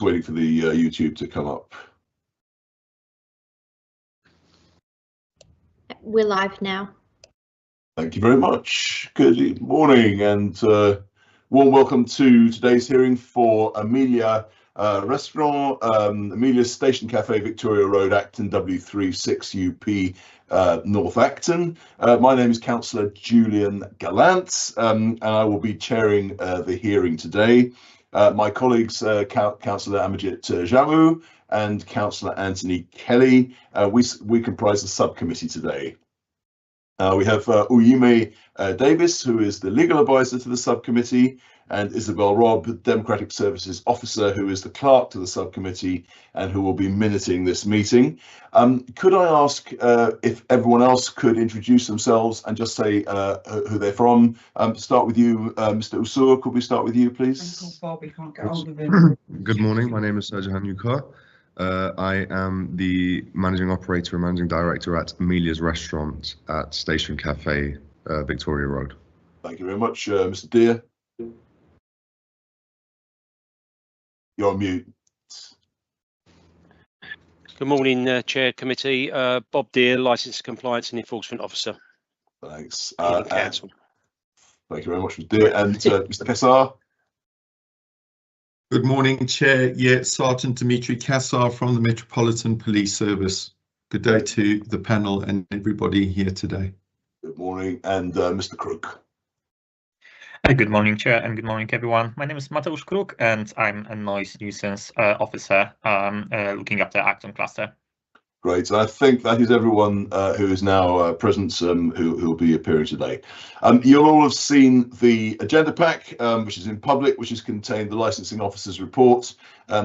Waiting for the YouTube to come up. We're live now. Thank you very much. Good morning and warm welcome to today's hearing for Amelia Restaurant, Amelia's Station Cafe, Victoria Road, Acton, W36UP, North Acton. My name is Councillor Julian Gallant, and I will be chairing the hearing today. My colleagues, Councillor Amajit Jamu and Councillor Anthony Kelly, we comprise the subcommittee today. We have Uyime Davis, who is the legal advisor to the subcommittee, and Isabel Robb, Democratic Services Officer, who is the clerk to the subcommittee and who will be minuting this meeting. Could I ask if everyone else could introduce themselves and just say who they're from? Start with you, Mr. Usur. Could we start with you, please? Good morning. My name is Jahan Yukar. I am the managing operator and managing director at Amelia's Restaurant at Station Cafe, Victoria Road. Thank you very much, Mr. Deere. You're on mute. Good morning, Chair Committee. Bob Deere, Licensed Compliance and Enforcement Officer. Thanks. Council. Thank you very much, Mr. Deere. And Mr. Kassar. Good morning, Chair. Yeah, Sergeant Dimitri Kassar from the Metropolitan Police Service. Good day to the panel and everybody here today. Good morning. And Mr. Crook. Good morning, Chair, and good morning, everyone. My name is Mateusz Kruk, and I'm a noise nuisance officer looking after Acton cluster. Great. I think that is everyone who is now present who will be appearing today. You'll all have seen the agenda pack, which is in public, which has contained the licensing officer's report,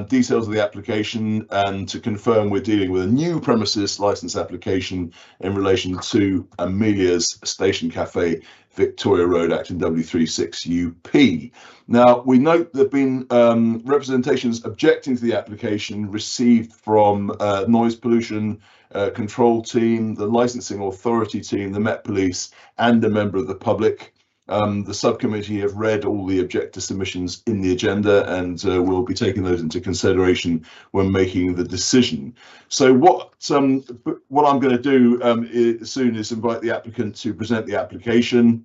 details of the application, and to confirm we're dealing with a new premises license application in relation to Amelia's Station Cafe, Victoria Road, Acton, W36UP. Now, we note there have been representations objecting to the application received from noise pollution control team, the licensing authority team, the Met Police, and a member of the public. The subcommittee have read all the objector submissions in the agenda and will be taking those into consideration when making the decision. So what I'm going to do soon is invite the applicant to present the application,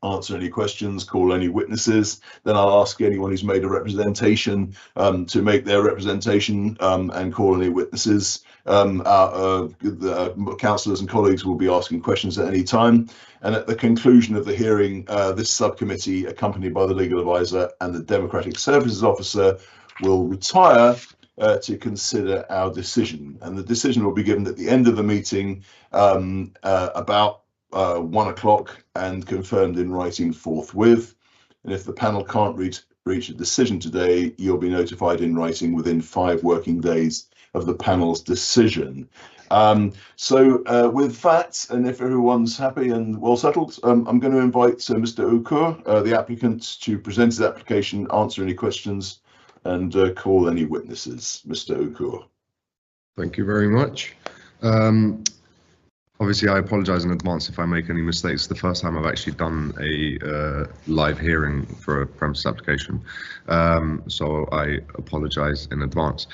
answer any questions, call any witnesses. Then I'll ask anyone who's made a representation to make their representation and call any witnesses. The councillors and colleagues will be asking questions at any time. And at the conclusion of the hearing, this subcommittee, accompanied by the legal advisor and the Democratic Services Officer, will retire to consider our decision. And the decision will be given at the end of the meeting about 1 o'clock and confirmed in writing forthwith. And if the panel can't reach a decision today, you'll be notified in writing within 5 working days of the panel's decision. So with that, and if everyone's happy and well settled, I'm going to invite Mr. Ukur, the applicant, to present his application, answer any questions, and call any witnesses. Mr. Ukur. Thank you very much. Obviously, I apologise in advance if I make any mistakes. It's the first time I've actually done a live hearing for a premises application, so I apologise in advance.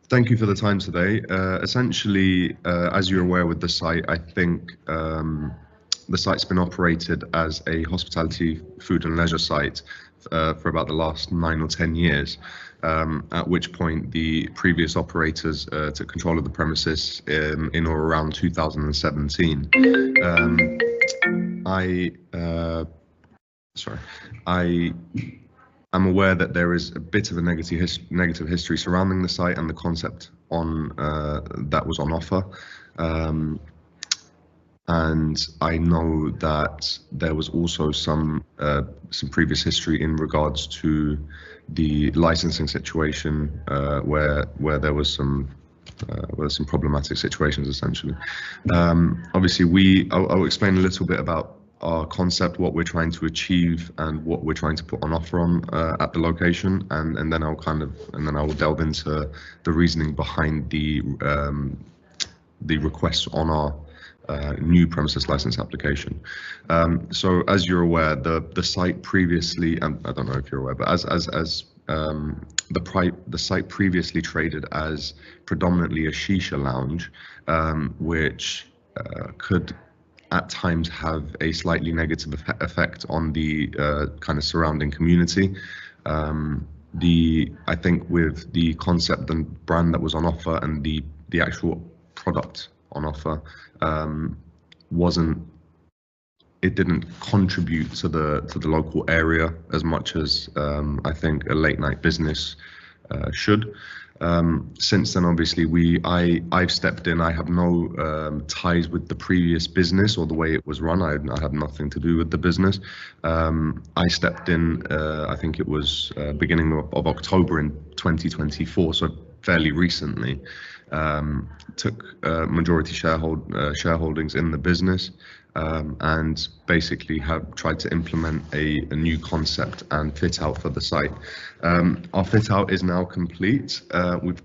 Thank you for the time today. Essentially, as you're aware with the site, I think the site's been operated as a hospitality, food and leisure site for about the last 9 or 10 years, at which point the previous operators took control of the premises in or around 2017. I'm aware that there is a bit of a negative history surrounding the site and the concept on that was on offer. And I know that there was also some previous history in regards to the licensing situation, where there was some problematic situations essentially. Obviously, I'll explain a little bit about our concept, what we're trying to achieve, and what we're trying to put on offer on at the location, and then I will delve into the reasoning behind the requests on our new premises license application. So as you're aware, the site previously, and I don't know if you're aware, but as the site previously traded as predominantly a shisha lounge, which could at times have a slightly negative effect on the kind of surrounding community. I think with the concept and brand that was on offer and the actual product on offer, it didn't contribute to the local area as much as I think a late night business should. Since then, obviously, I've stepped in. I have no ties with the previous business or the way it was run. I had nothing to do with the business. I stepped in, I think it was beginning of October in 2024, so fairly recently. Took majority shareholdings in the business, and basically have tried to implement a new concept and fit out for the site. Our fit out is now complete.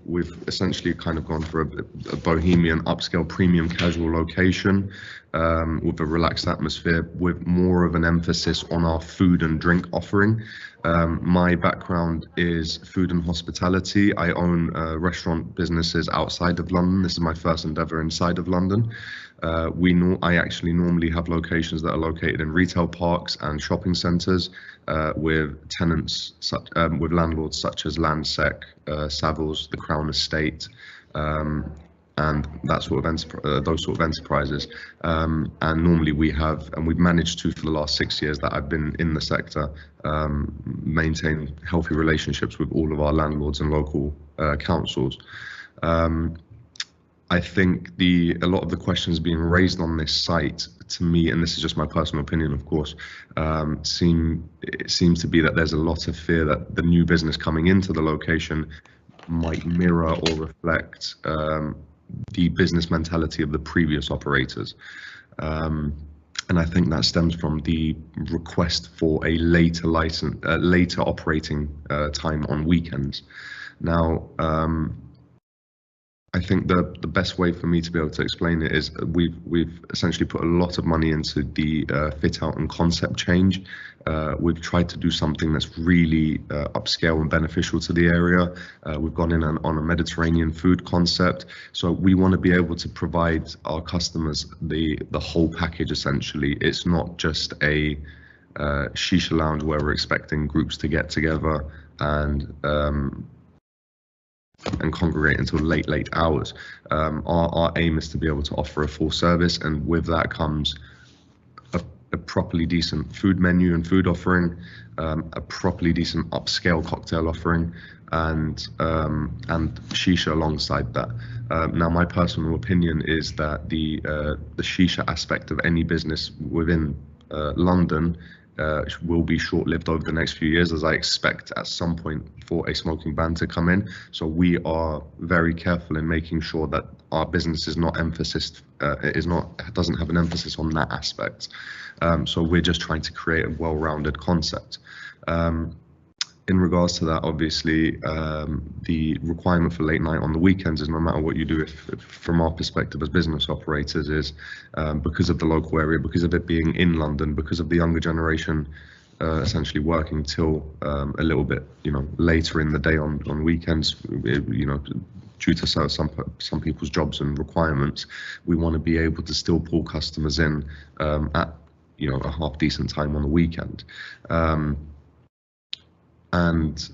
We've essentially kind of gone for a bohemian, upscale, premium casual location with a relaxed atmosphere, with more of an emphasis on our food and drink offering. My background is food and hospitality. I own restaurant businesses outside of London. This is my first endeavour inside of London. I actually normally have locations that are located in retail parks and shopping centres with tenants, with landlords such as Landsec, Savills, the Crown Estate, and that sort of those sort of enterprises. And normally we've managed to, for the last 6 years that I've been in the sector, maintain healthy relationships with all of our landlords and local councils. I think a lot of the questions being raised on this site, to me, and this is just my personal opinion, of course, it seems to be that there's a lot of fear that the new business coming into the location might mirror or reflect the business mentality of the previous operators. And I think that stems from the request for a later operating time on weekends. Now, I think the best way for me to be able to explain it is we've essentially put a lot of money into the fit out and concept change. We've tried to do something that's really upscale and beneficial to the area. We've gone in on a Mediterranean food concept. So we want to be able to provide our customers the whole package, essentially. It's not just a shisha lounge where we're expecting groups to get together and congregate until late hours. Our aim is to be able to offer a full service, and with that comes a properly decent food menu and food offering, a properly decent upscale cocktail offering, and shisha alongside that. Now, my personal opinion is that the shisha aspect of any business within London will be short-lived over the next few years, as I expect at some point for a smoking ban to come in. So we are very careful in making sure that our business is not doesn't have an emphasis on that aspect. So we're just trying to create a well-rounded concept. In regards to that, obviously, the requirement for late night on the weekends is no matter what you do, from our perspective as business operators, is because of the local area, because of it being in London, because of the younger generation essentially working till a little bit, later in the day on weekends, due to some people's jobs and requirements, we want to be able to still pull customers in at a half decent time on the weekend. And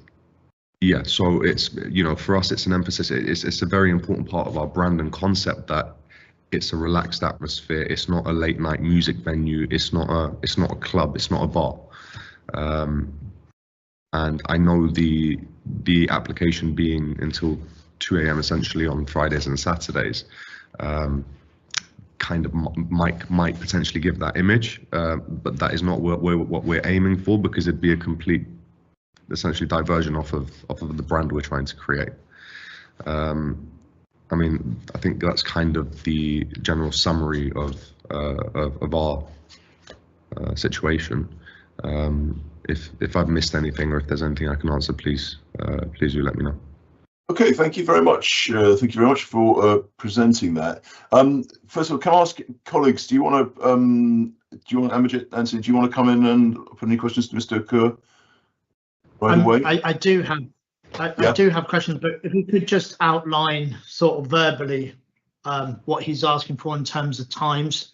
yeah, so it's, for us, it's an emphasis. It's a very important part of our brand and concept that it's a relaxed atmosphere. It's not a late night music venue. It's not a club. It's not a bar. And I know the application being until 2 a.m. essentially on Fridays and Saturdays kind of might potentially give that image, but that is not what we're aiming for, because it'd be a complete, essentially, diversion off of the brand we're trying to create. I mean, I think that's kind of the general summary of our situation. If I've missed anything, or if there's anything I can answer, please do let me know. Okay, thank you very much. Thank you very much for presenting that. First of all, can I ask colleagues, do you want Amajit, Anthony, do you want to come in and put any questions to Mr. Okur? By the way, I do have I do have questions, but if you could just outline sort of verbally what he's asking for in terms of times.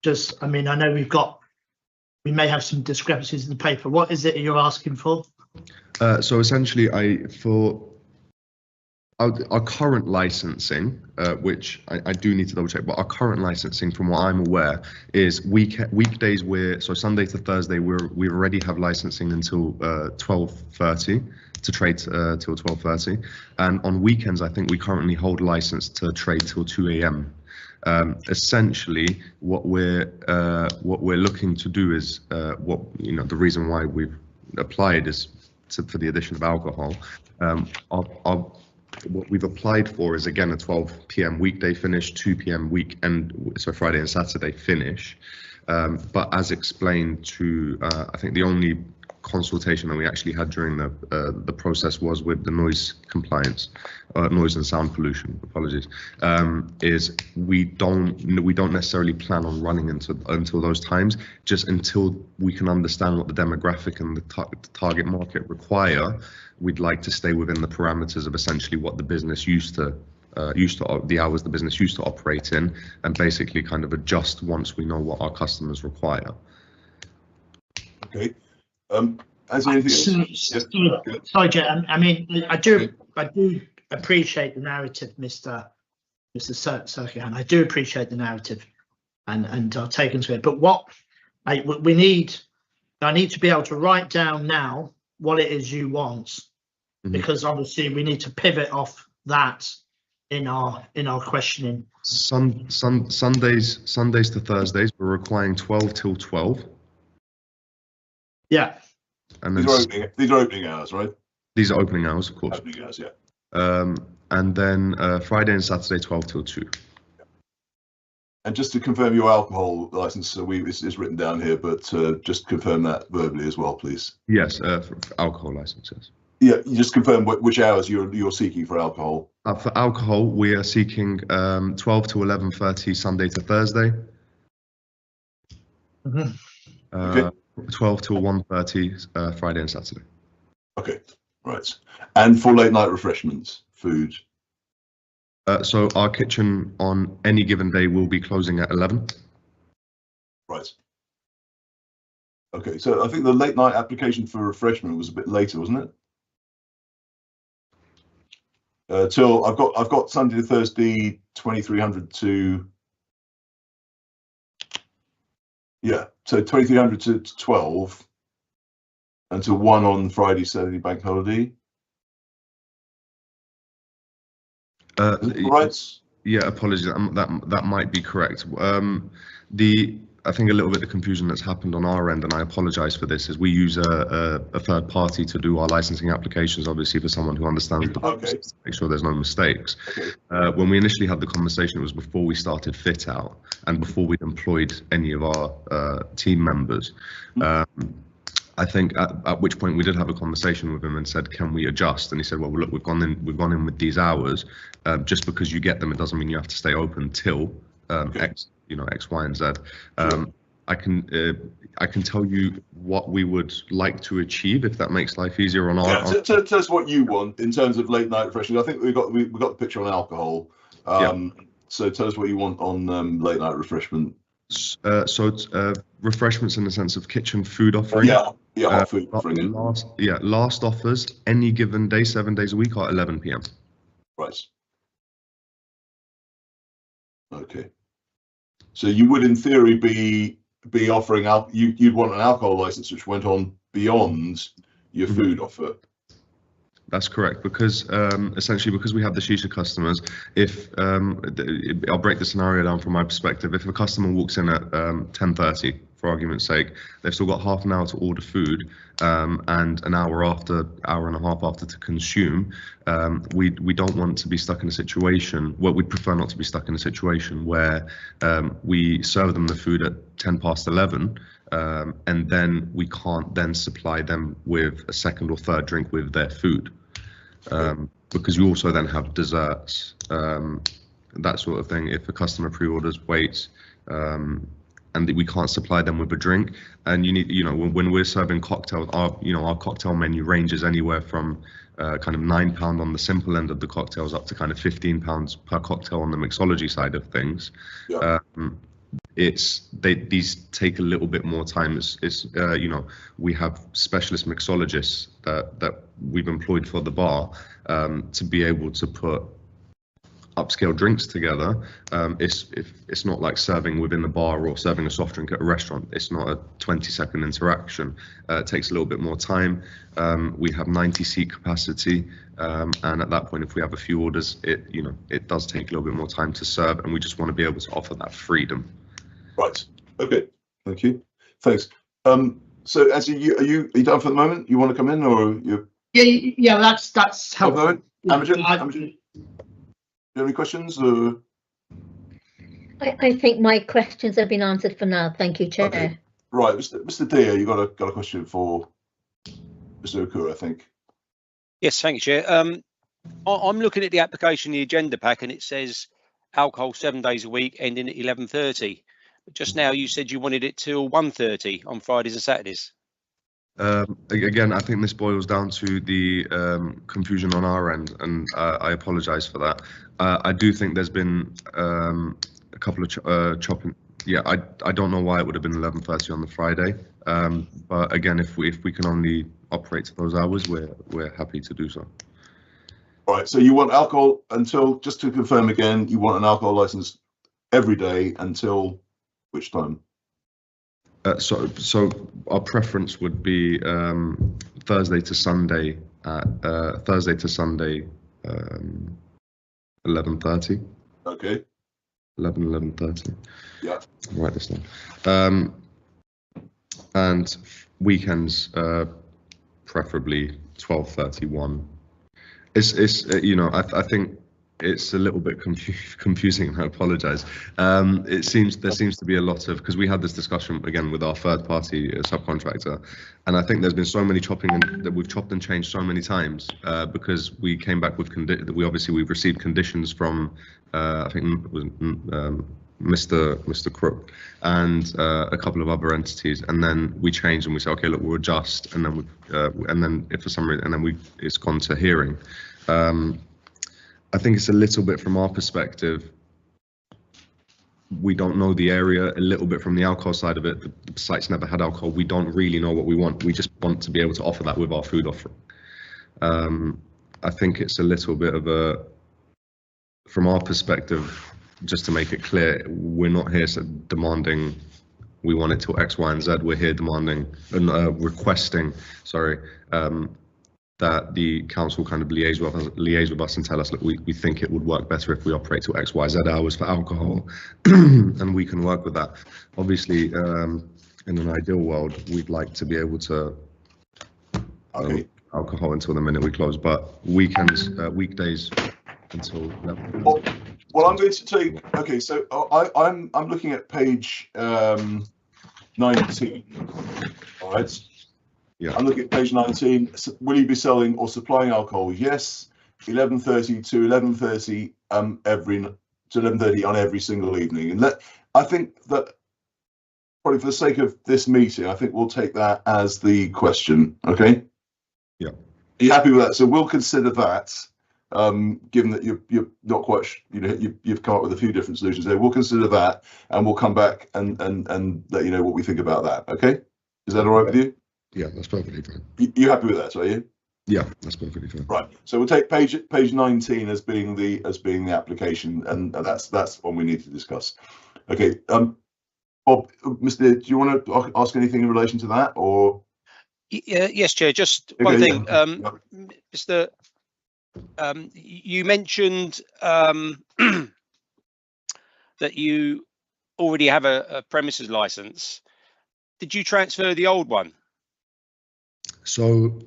Just, I mean, I know we may have some discrepancies in the paper. What is it you're asking for? So essentially, for our current licensing, which I do need to double check, but our current licensing, from what I'm aware, is weekdays. So Sunday to Thursday, we already have licensing until 12:30 to trade till 12:30, and on weekends, I think we currently hold license to trade till 2 a.m. Essentially, what we're looking to do is the reason why we've applied is for the addition of alcohol. What we've applied for is, again, a 12 p.m. weekday finish, 2 p.m. weekend, so Friday and Saturday finish. But as explained to, I think the only consultation that we actually had during the process was with the noise compliance, noise and sound pollution. Apologies. Is we don't necessarily plan on running until those times, just until we can understand what the demographic and the target market require. We'd like to stay within the parameters of essentially what the business the hours the business used to operate in, and basically kind of adjust once we know what our customers require. Okay. Has anything else? Sorry, Jay. I mean, I do appreciate the narrative, Mr. Serkihan. I do appreciate the narrative, and I'll take into it. But what I need to be able to write down now what it is you want, because obviously we need to pivot off that in our questioning. Sundays to Thursdays, we're requiring 12 till 12. Yeah. And these are opening hours, right? These are opening hours, of course. Opening hours, yeah. And then Friday and Saturday, 12 till 2. And just to confirm your alcohol license, so it's written down here, but just confirm that verbally as well, please. Yes, for alcohol licenses. Yeah, you just confirm which hours you're seeking for alcohol. For alcohol, we are seeking 12 to 11:30 Sunday to Thursday. Okay. 12 till 1:30 Friday and Saturday. Okay, right. And for late night refreshments, food. So our kitchen on any given day will be closing at 11. Right. Okay, so I think the late night application for refreshment was a bit later, wasn't it? Till I've got Sunday to Thursday 2300 to, yeah, so 2300 to 12 until 1 on Friday, Saturday, bank holiday. Right. Yeah, apologies. That might be correct. I think a little bit the confusion that's happened on our end, and I apologise for this, is we use a third party to do our licensing applications, obviously for someone who understands the process, to make sure there's no mistakes. Okay. When we initially had the conversation, it was before we started fit out and before we'd employed any of our team members. I think at which point we did have a conversation with him and said, can we adjust? And he said, well, look, we've gone in with these hours. Just because you get them, it doesn't mean you have to stay open till X, X, Y, and Z. I can tell you what we would like to achieve, if that makes life easier on our. Yeah, tell us what you want in terms of late night refreshment. I think we got the picture on alcohol. So tell us what you want on late night refreshment. So it's refreshments in the sense of kitchen food offering. Yeah, food offering. Last offers any given day, 7 days a week, are 11 p.m. Right. Okay. So you would, in theory, be offering you'd want an alcohol license which went on beyond your food offer. That's correct, because essentially because we have the shisha customers, if I'll break the scenario down from my perspective, if a customer walks in at 10:30, for argument's sake, they've still got half an hour to order food and an hour and a half after to consume. We don't want to be stuck in a situation, well, we'd prefer not to be stuck in a situation where we serve them the food at 11:10, and then we can't then supply them with a second or third drink with their food. Because you also then have desserts, that sort of thing. If a customer pre-orders, waits, and that we can't supply them with a drink. And you need, when we're serving cocktails, our cocktail menu ranges anywhere from kind of £9 on the simple end of the cocktails up to kind of £15 per cocktail on the mixology side of things. Yeah. These take a little bit more time. We have specialist mixologists that we've employed for the bar to be able to put upscale drinks together. It's not like serving within the bar or serving a soft drink at a restaurant. It's not a 20-second interaction. It takes a little bit more time. We have 90 seat capacity, and at that point, if we have a few orders, it does take a little bit more time to serve, and we just want to be able to offer that freedom. Right. Okay. Thank you. Thanks. So, as are you done for the moment? You want to come in, or you? Yeah. That's helpful. Imogen? Do you have any questions? I think my questions have been answered for now. Thank you, Chair. Okay. Right, Mr. Deere, you got a question for Mr. Okura, I think. Yes, thank you, Chair. I'm looking at the application, the agenda pack, and it says alcohol 7 days a week, ending at 11:30. Just now, you said you wanted it till 1:30 on Fridays and Saturdays. Again, I think this boils down to the confusion on our end, and I apologise for that. I do think there's been a couple of chopping. Yeah, I don't know why it would have been 11:30 on the Friday, but again, if we can only operate to those hours, we're happy to do so. All right. So you want alcohol until, just to confirm again, you want an alcohol license every day until which time? So our preference would be Thursday to Sunday at 11:30. Okay. 11:30. Yeah. Write this down. And weekends, preferably 12:31. It's I think it's a little bit confusing, and I apologise. There seems to be a lot of, because we had this discussion again with our third-party subcontractor, and I think there's been so many chopping that we've chopped and changed so many times because we came back with we've received conditions from I think it was Mr. Crook and a couple of other entities, and then we changed and we said, okay, look, we'll adjust, and then if for some reason, and then it's gone to hearing. I think it's a little bit from our perspective. We don't know the area a little bit from the alcohol side of it. The site's never had alcohol. We don't really know what we want. We just want to be able to offer that with our food offering. I think it's a little bit of from our perspective, just to make it clear, we're not here demanding we want it till X, Y, and Z. We're here requesting, that the council kind of liaise with us and tell us, look, we think it would work better if we operate till X, Y, Z hours for alcohol, and we can work with that. Obviously, in an ideal world, we'd like to be able to alcohol until the minute we close, but weekdays until 11. Well, I'm going to take. Okay, so I'm looking at page 19. All right. Yeah. I'm looking at page 19. Will you be selling or supplying alcohol? Yes. 11:30 to 11:30 11:30 on every single evening. And I think that probably for the sake of this meeting, I think we'll take that as the question. Okay. Yeah. Are you happy with that? So we'll consider that. Given that you're not quite, you've come up with a few different solutions there. We'll consider that, and we'll come back and let you know what we think about that. Okay. Is that all right with you? Yeah, that's perfectly fine. You happy with that, are you? Yeah, that's perfectly fine. Right. So we'll take page 19 as being the application, and that's one we need to discuss. Okay. Bob, Mr. Do you want to ask anything in relation to that, or? Yes, Chair. Just Okay, one thing, yeah. Mr. You mentioned that you already have a premises license. Did you transfer the old one? So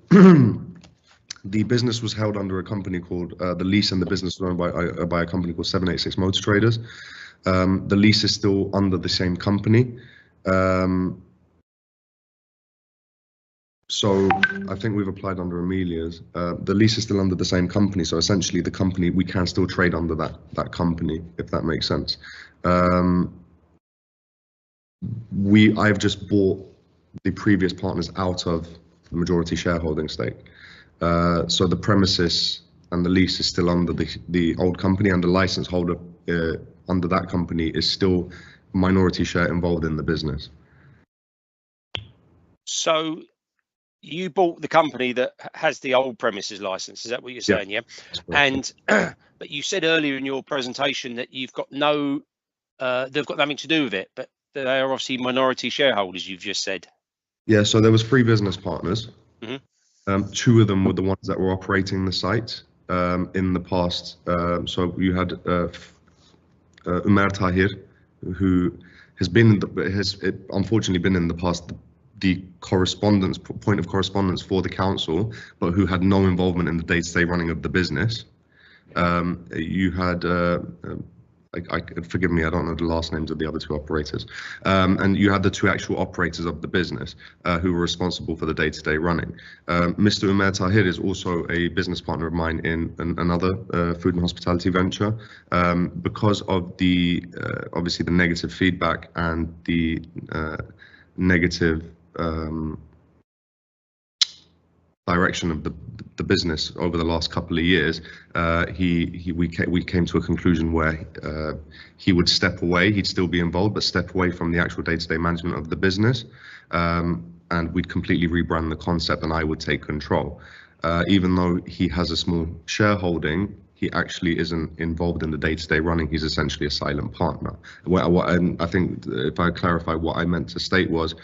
the business was held under a company called the lease, and the business was owned by a company called 786 Motor Traders. The lease is still under the same company. So I think we've applied under Amelia's. The lease is still under the same company, so essentially the company, we can still trade under that company, if that makes sense. I've just bought the previous partners out of the majority shareholding stake. So the premises and the lease is still under the old company, and the license holder under that company is still minority share involved in the business. So you bought the company that has the old premises license. Is that what you're saying? Yeah. And but you said earlier in your presentation that you've got no, they've got nothing to do with it, but they are obviously minority shareholders. You've just said. Yeah. So there was 3 business partners. Mm-hmm. 2 of them were the ones that were operating the site in the past. So you had Umar Tahir, who has been unfortunately been in the past the point of correspondence for the council, but who had no involvement in the day-to-day running of the business. You had forgive me, I don't know the last names of the other 2 operators, and you had the 2 actual operators of the business who were responsible for the day-to-day running. Mr. Umar Tahir is also a business partner of mine in another food and hospitality venture. Because of the obviously the negative feedback and the negative direction of the business over the last couple of years, we came to a conclusion where he would step away. He'd still be involved, but step away from the actual day-to-day management of the business, and we'd completely rebrand the concept, and I would take control. Even though he has a small shareholding, he actually isn't involved in the day-to-day running. He's essentially a silent partner. And I think if I clarify, what I meant to state was,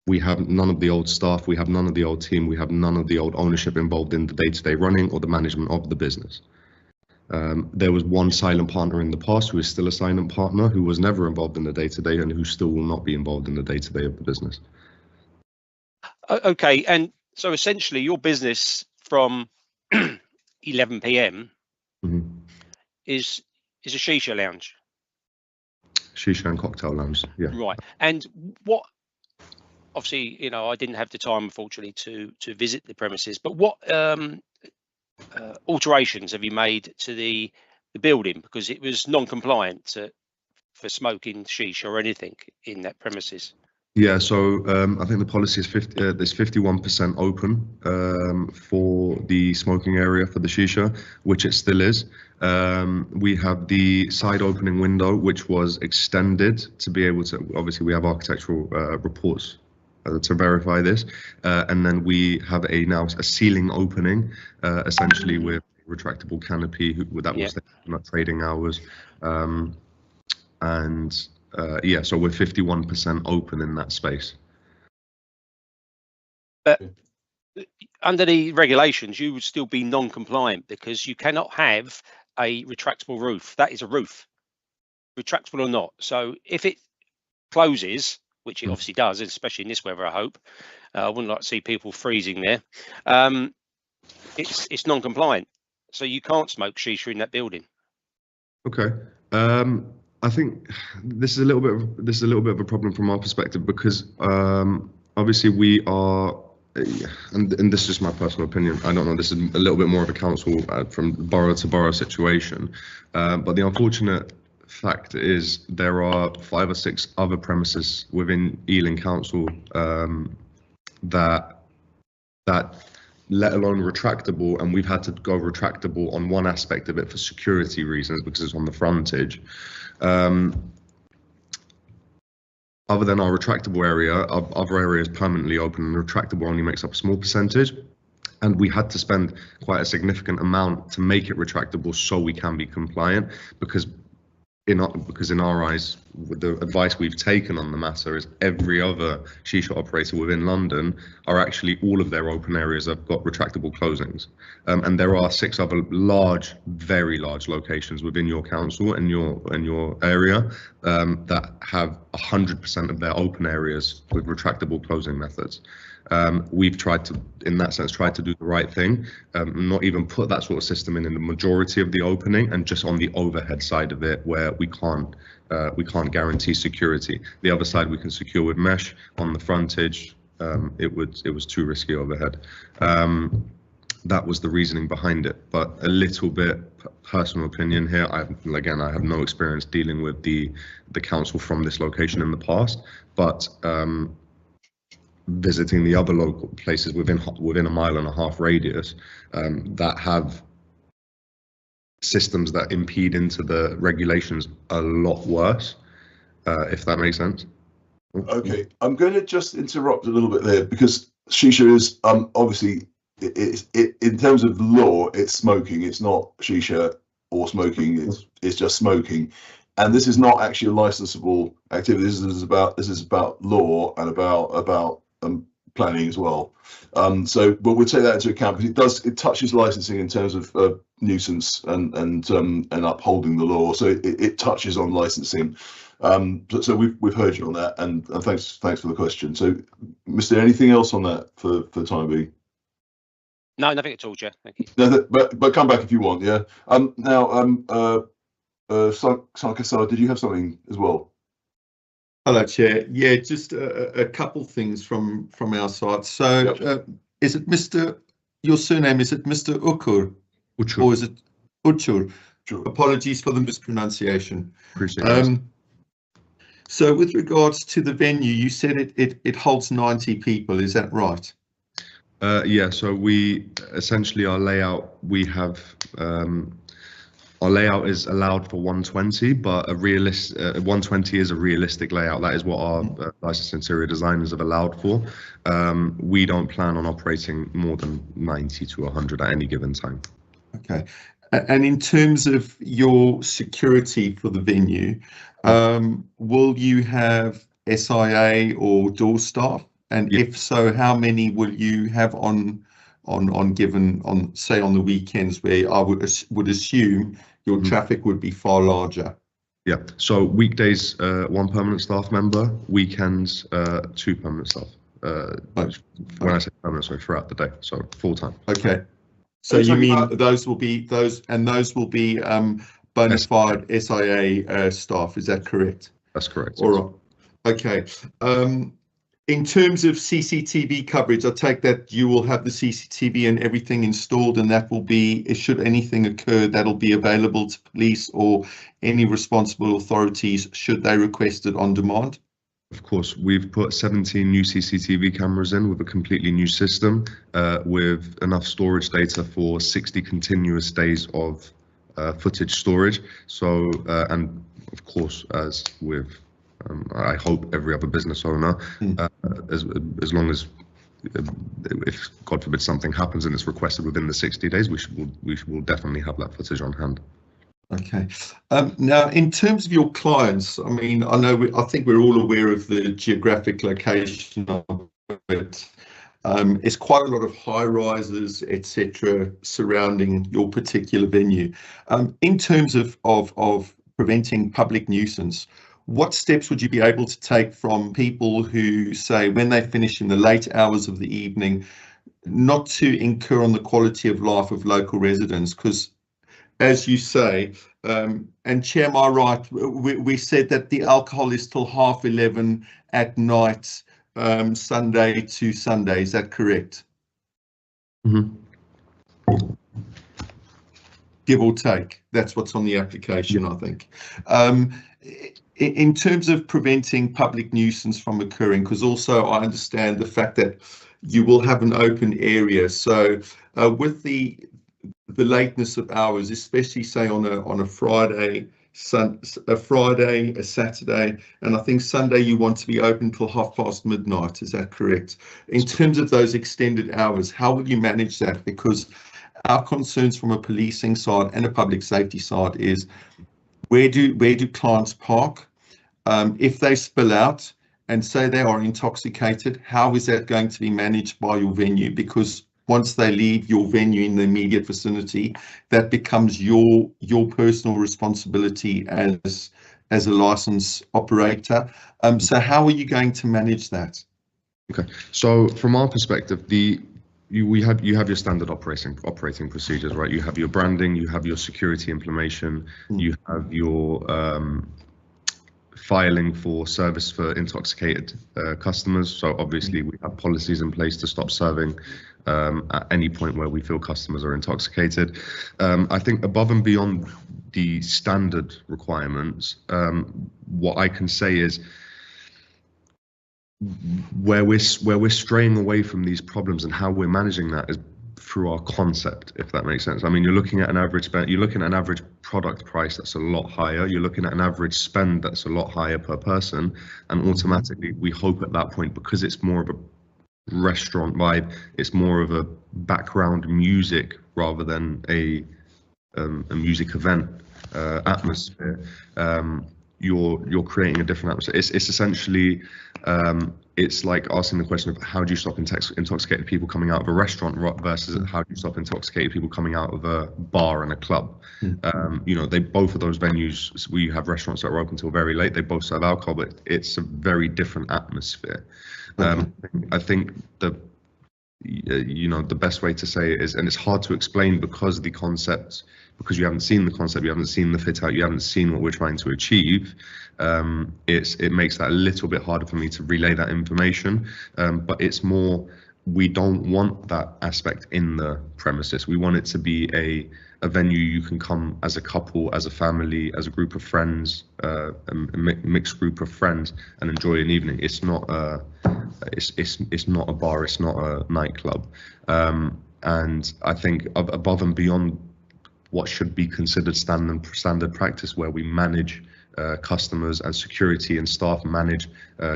we have none of the old staff, we have none of the old team, we have none of the old ownership involved in the day-to-day running or the management of the business. There was one silent partner in the past who is still a silent partner, who was never involved in the day-to-day and who still will not be involved in the day-to-day of the business. Okay, and so essentially your business from 11 p.m. Mm-hmm. is a shisha lounge. Shisha and cocktail lounge, yeah. Right, and what? Obviously, you know, I didn't have the time, unfortunately, to visit the premises. But what alterations have you made to the building, because it was non-compliant for smoking shisha or anything in that premises? Yeah, so I think the policy is there's 51% open for the smoking area for the shisha, which it still is. We have the side opening window, which was extended to be able to, obviously we have architectural reports to verify this, and then we have now a ceiling opening, essentially with retractable canopy that was not trading hours, and yeah, so we're 51% open in that space. But under the regulations, you would still be non-compliant because you cannot have a retractable roof. That is a roof, retractable or not. So if it closes, which it obviously does, especially in this weather, I hope. I wouldn't like to see people freezing there. It's non-compliant, so you can't smoke shisha in that building. Okay. I think this is a little bit of a problem from our perspective, because obviously we are, and this is just my personal opinion. I don't know. This is a little bit more of a council from borough to borough situation, but the unfortunate fact is there are 5 or 6 other premises within Ealing Council that let alone retractable, and we've had to go retractable on one aspect of it for security reasons because it's on the frontage. Other than our retractable area, our other area is permanently open, and retractable only makes up a small percentage. And we had to spend quite a significant amount to make it retractable so we can be compliant, because in our eyes, the advice we've taken on the matter is every other shisha operator within London are actually, all of their open areas have got retractable closings, and there are 6 other large, very large locations within your council and your area that have 100% of their open areas with retractable closing methods. We've tried to, in that sense, do the right thing, not even put that sort of system in the majority of the opening, and just on the overhead side of it where we can't guarantee security. The other side we can secure with mesh. On the frontage, it was too risky overhead. that was the reasoning behind it. But a little bit personal opinion here. I have no experience dealing with the council from this location in the past, but visiting the other local places within a 1.5 mile radius that have systems that impede into the regulations a lot worse, if that makes sense. Okay, I'm going to just interrupt a little bit there, because shisha is obviously in terms of law, it's smoking. It's not shisha or smoking. It's just smoking, and this is not actually a licensable activity. This is about law and about planning as well. So, but we'll take that into account, because it touches licensing in terms of nuisance and upholding the law. So it touches on licensing. So we've heard you on that, and thanks for the question. So, Mr. Anything else on that for the time being? No, nothing at all, Chair. Thank you. No, but come back if you want. Yeah. Now, Sankasar, did you have something as well? Hello, Chair. Yeah, just a couple things from our side. So, yep. Is it your surname, is it Mr. Ukur? Uchur. Or is it Uchur? Sure. Apologies for the mispronunciation. Appreciate it. So with regards to the venue, you said it holds 90 people, is that right? Yeah, so we essentially, our layout, we have our layout is allowed for 120, but 120 is a realistic layout. That is what our licensed interior designers have allowed for. We don't plan on operating more than 90 to 100 at any given time. Okay. And in terms of your security for the venue, will you have SIA or door staff? And if so, how many will you have on say on the weekends, where I would assume your traffic would be far larger? Yeah. So weekdays, 1 permanent staff member. Weekends, 2 permanent staff. When I say permanent, sorry, throughout the day, so full time. Okay. So you mean those will be bona fide SIA staff? Is that correct? That's correct. All right. Okay. In terms of CCTV coverage, I take that you will have the CCTV and everything installed, and that will be, should anything occur, that'll be available to police or any responsible authorities should they request it on demand? Of course, we've put 17 new CCTV cameras in with a completely new system, with enough storage data for 60 continuous days of footage storage. So, and of course, as with I hope every other business owner, as long as, if God forbid something happens and it's requested within the 60 days, we will definitely have that footage on hand. Okay. Now, in terms of your clients, I mean, I think we're all aware of the geographic location of it. It's quite a lot of high rises, etc., surrounding your particular venue. In terms of preventing public nuisance, what steps would you be able to take from people who say, when they finish in the late hours of the evening, not to incur on the quality of life of local residents? Because, as you say, and Chair, am I right? We said that the alcohol is till 11:30 at night, Sunday to Sunday. Is that correct? Mm-hmm. Give or take. That's what's on the application, I think. In terms of preventing public nuisance from occurring, because also I understand the fact that you will have an open area. So with the lateness of hours, especially say on a Friday, a Saturday, and I think Sunday you want to be open till midnight. Is that correct? In terms of those extended hours, how will you manage that? Because our concerns from a policing side and a public safety side is, where do clients park? If they spill out and say they are intoxicated, how is that going to be managed by your venue? Because once they leave your venue in the immediate vicinity, that becomes your personal responsibility as a licensed operator. So how are you going to manage that? Okay, so from our perspective, you have your standard operating procedures, right? You have your branding, you have your security implementation, you have your filing for service for intoxicated customers. So obviously we have policies in place to stop serving at any point where we feel customers are intoxicated. I think above and beyond the standard requirements, what I can say is where we're straying away from these problems and how we're managing that is through our concept, if that makes sense. I mean, you're looking at an average spend, you're looking at an average product price that's a lot higher, you're looking at an average spend that's a lot higher per person, and automatically we hope at that point, because it's more of a restaurant vibe, it's more of a background music rather than a music event atmosphere. You're creating a different atmosphere. It's essentially it's like asking the question of how do you stop intoxicated people coming out of a restaurant versus how do you stop intoxicated people coming out of a bar and a club. You know, both of those venues, we have restaurants that are open till very late, they both serve alcohol, but it's a very different atmosphere. I think you know, the best way to say it is, and it's hard to explain because the concept, because you haven't seen the concept, you haven't seen the fit out, you haven't seen what we're trying to achieve. It makes that a little bit harder for me to relay that information, but it's more, we don't want that aspect in the premises. We want it to be a venue you can come as a couple, as a family, as a group of friends, a mixed group of friends, and enjoy an evening. It's not it's not a bar, it's not a nightclub. And I think above and beyond what should be considered standard practice, where we manage customers and security and staff manage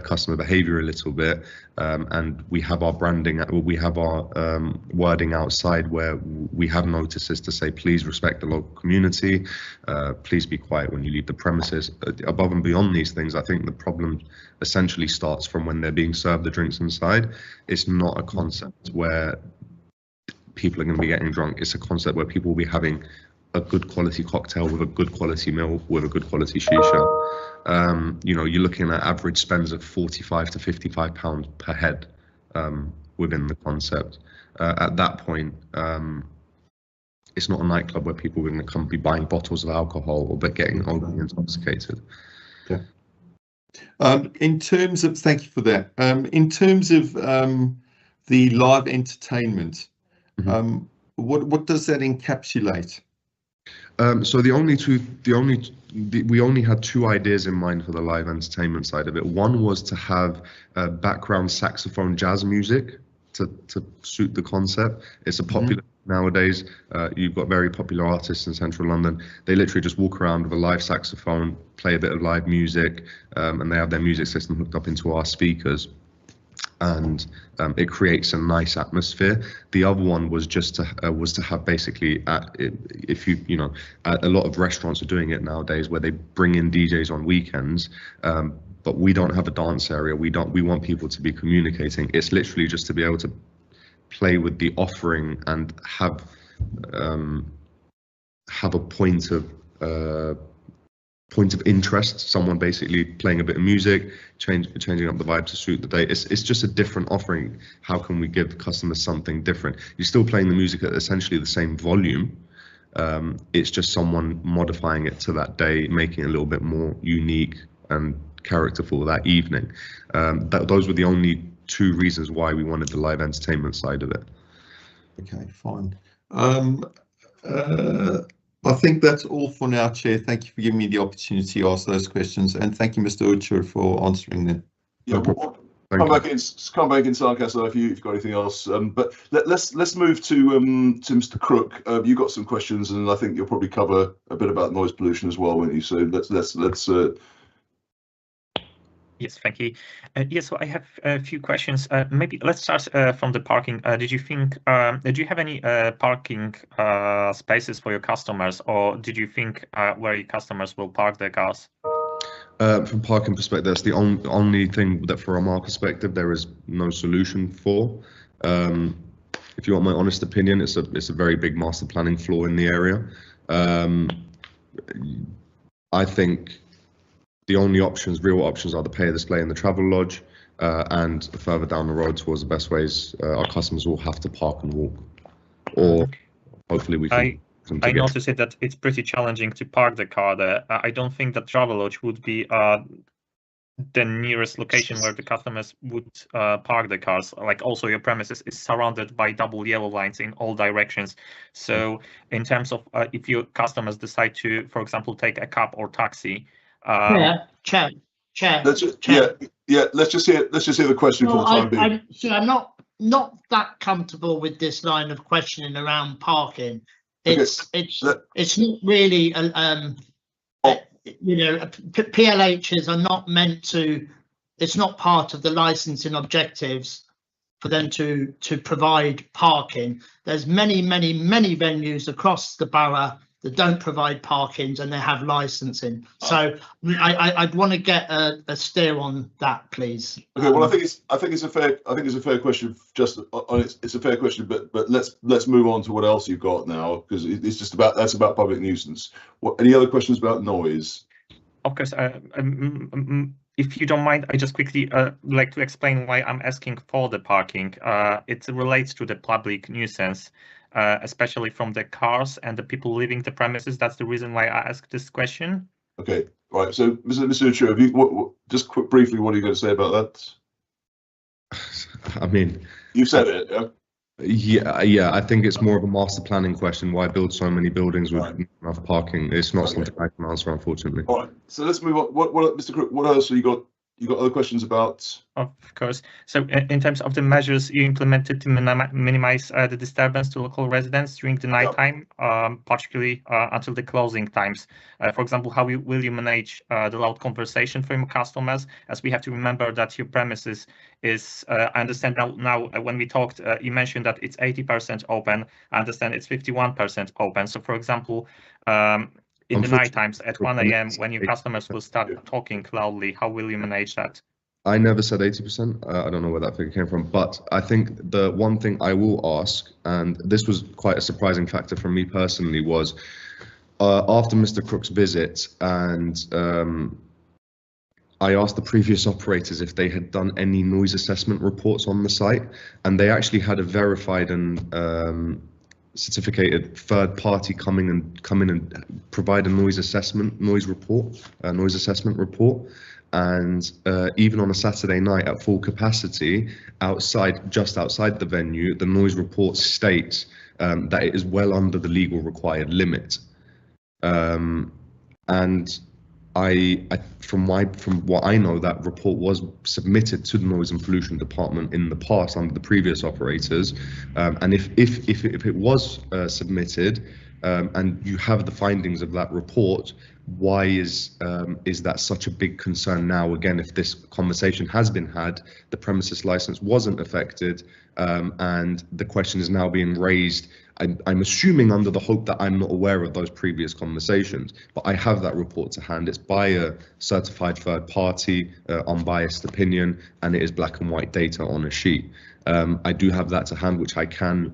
customer behavior a little bit, and we have our branding, we have our wording outside where we have notices to say please respect the local community, please be quiet when you leave the premises. Above and beyond these things, I think the problem essentially starts from when they're being served the drinks inside. It's not a concept where people are going to be getting drunk. It's a concept where people will be having a good quality cocktail with a good quality meal with a good quality shisha. You know, you're looking at average spends of £45 to £55 per head within the concept. At that point, it's not a nightclub where people are going to come be buying bottles of alcohol or getting overly intoxicated. Yeah. In terms of, thank you for that. In terms of the live entertainment, what does that encapsulate? So we only had two ideas in mind for the live entertainment side of it. One was to have background saxophone jazz music to suit the concept. It's a popular nowadays. You've got very popular artists in central London. They literally just walk around with a live saxophone, play a bit of live music, and they have their music system hooked up into our speakers. And it creates a nice atmosphere. The other one was just to have basically, if you know, a lot of restaurants are doing it nowadays where they bring in DJs on weekends, but we don't have a dance area. We want people to be communicating. It's literally just to be able to play with the offering and have a point of interest, someone basically playing a bit of music, changing up the vibe to suit the day. It's just a different offering. How can we give customers something different? You're still playing the music at essentially the same volume. It's just someone modifying it to that day, making it a little bit more unique and characterful that evening. Those were the only two reasons why we wanted the live entertainment side of it. Okay, fine. I think that's all for now, Chair. Thank you for giving me the opportunity to ask those questions, and thank you, Mr. Ucher, for answering them. Yeah, we'll come back in Sarcasm if you've got anything else. But let's move to Mr. Crook. You've got some questions, and I think you'll probably cover a bit about noise pollution as well, won't you? So let's. Yes, thank you. Yes, so I have a few questions. Maybe let's start from the parking. Do you have any parking spaces for your customers, or did you think where your customers will park their cars? From parking perspective, that's the only thing that from our perspective there is no solution for. If you want my honest opinion, it's a very big master planning flaw in the area. I think the only real options are the pay display and the travel lodge, and further down the road towards the best ways, our customers will have to park and walk, or hopefully we can. I noticed that it's pretty challenging to park the car there. I don't think that travel lodge would be the nearest location where the customers would park the cars. Like also your premises is surrounded by double yellow lines in all directions. So in terms of if your customers decide to, for example, take a cab or taxi. Chair. Let's just, let's just hear the question for the time being. I'm not that comfortable with this line of questioning around parking. It's not really PLHs are not meant to. It's not part of the licensing objectives for them to provide parking. There's many venues across the borough that don't provide parkings and they have licensing. So I'd want to get a steer on that, please. Okay, well, I think it's a fair question. Just on it's a fair question, but let's move on to what else you've got now, because it's just that's about public nuisance. Any other questions about noise? Of course. If you don't mind, I just quickly like to explain why I'm asking for the parking. It relates to the public nuisance. Especially from the cars and the people leaving the premises. That's the reason why I asked this question. Okay, right. So, Mr. Chu, have you just briefly, what are you going to say about that? I mean, you said it. Yeah. I think it's more of a master planning question. Why build so many buildings with not enough parking? It's not something I can answer, unfortunately. All right. So let's move on. What Mr. Crook? What else have you got? You got other questions about? Of course. So in terms of the measures you implemented to minimize the disturbance to local residents during the night time, particularly until the closing times. For example, how will you manage the loud conversation from your customers? As we have to remember that your premises is, I understand now when we talked, you mentioned that it's 80% open. I understand it's 51% open. So for example, in the night times at 1 a.m. when your customers will start talking loudly, how will you manage that? I never said 80%. I don't know where that figure came from, but I think the one thing I will ask, and this was quite a surprising factor for me personally, was after Mr. Crook's visit, and I asked the previous operators if they had done any noise assessment reports on the site, and they actually had a verified and certificated third party come in and provide a noise assessment report. And even on a Saturday night at full capacity, just outside the venue, the noise report states that it is well under the legal required limit. And from what I know, that report was submitted to the Noise and Pollution Department in the past under the previous operators. And if it was submitted and you have the findings of that report, why is that such a big concern now? Again, if this conversation has been had, the premises license wasn't affected, and the question is now being raised. I'm assuming under the hope that I'm not aware of those previous conversations, but I have that report to hand. It's by a certified third party, unbiased opinion, and it is black and white data on a sheet. I do have that to hand, which I can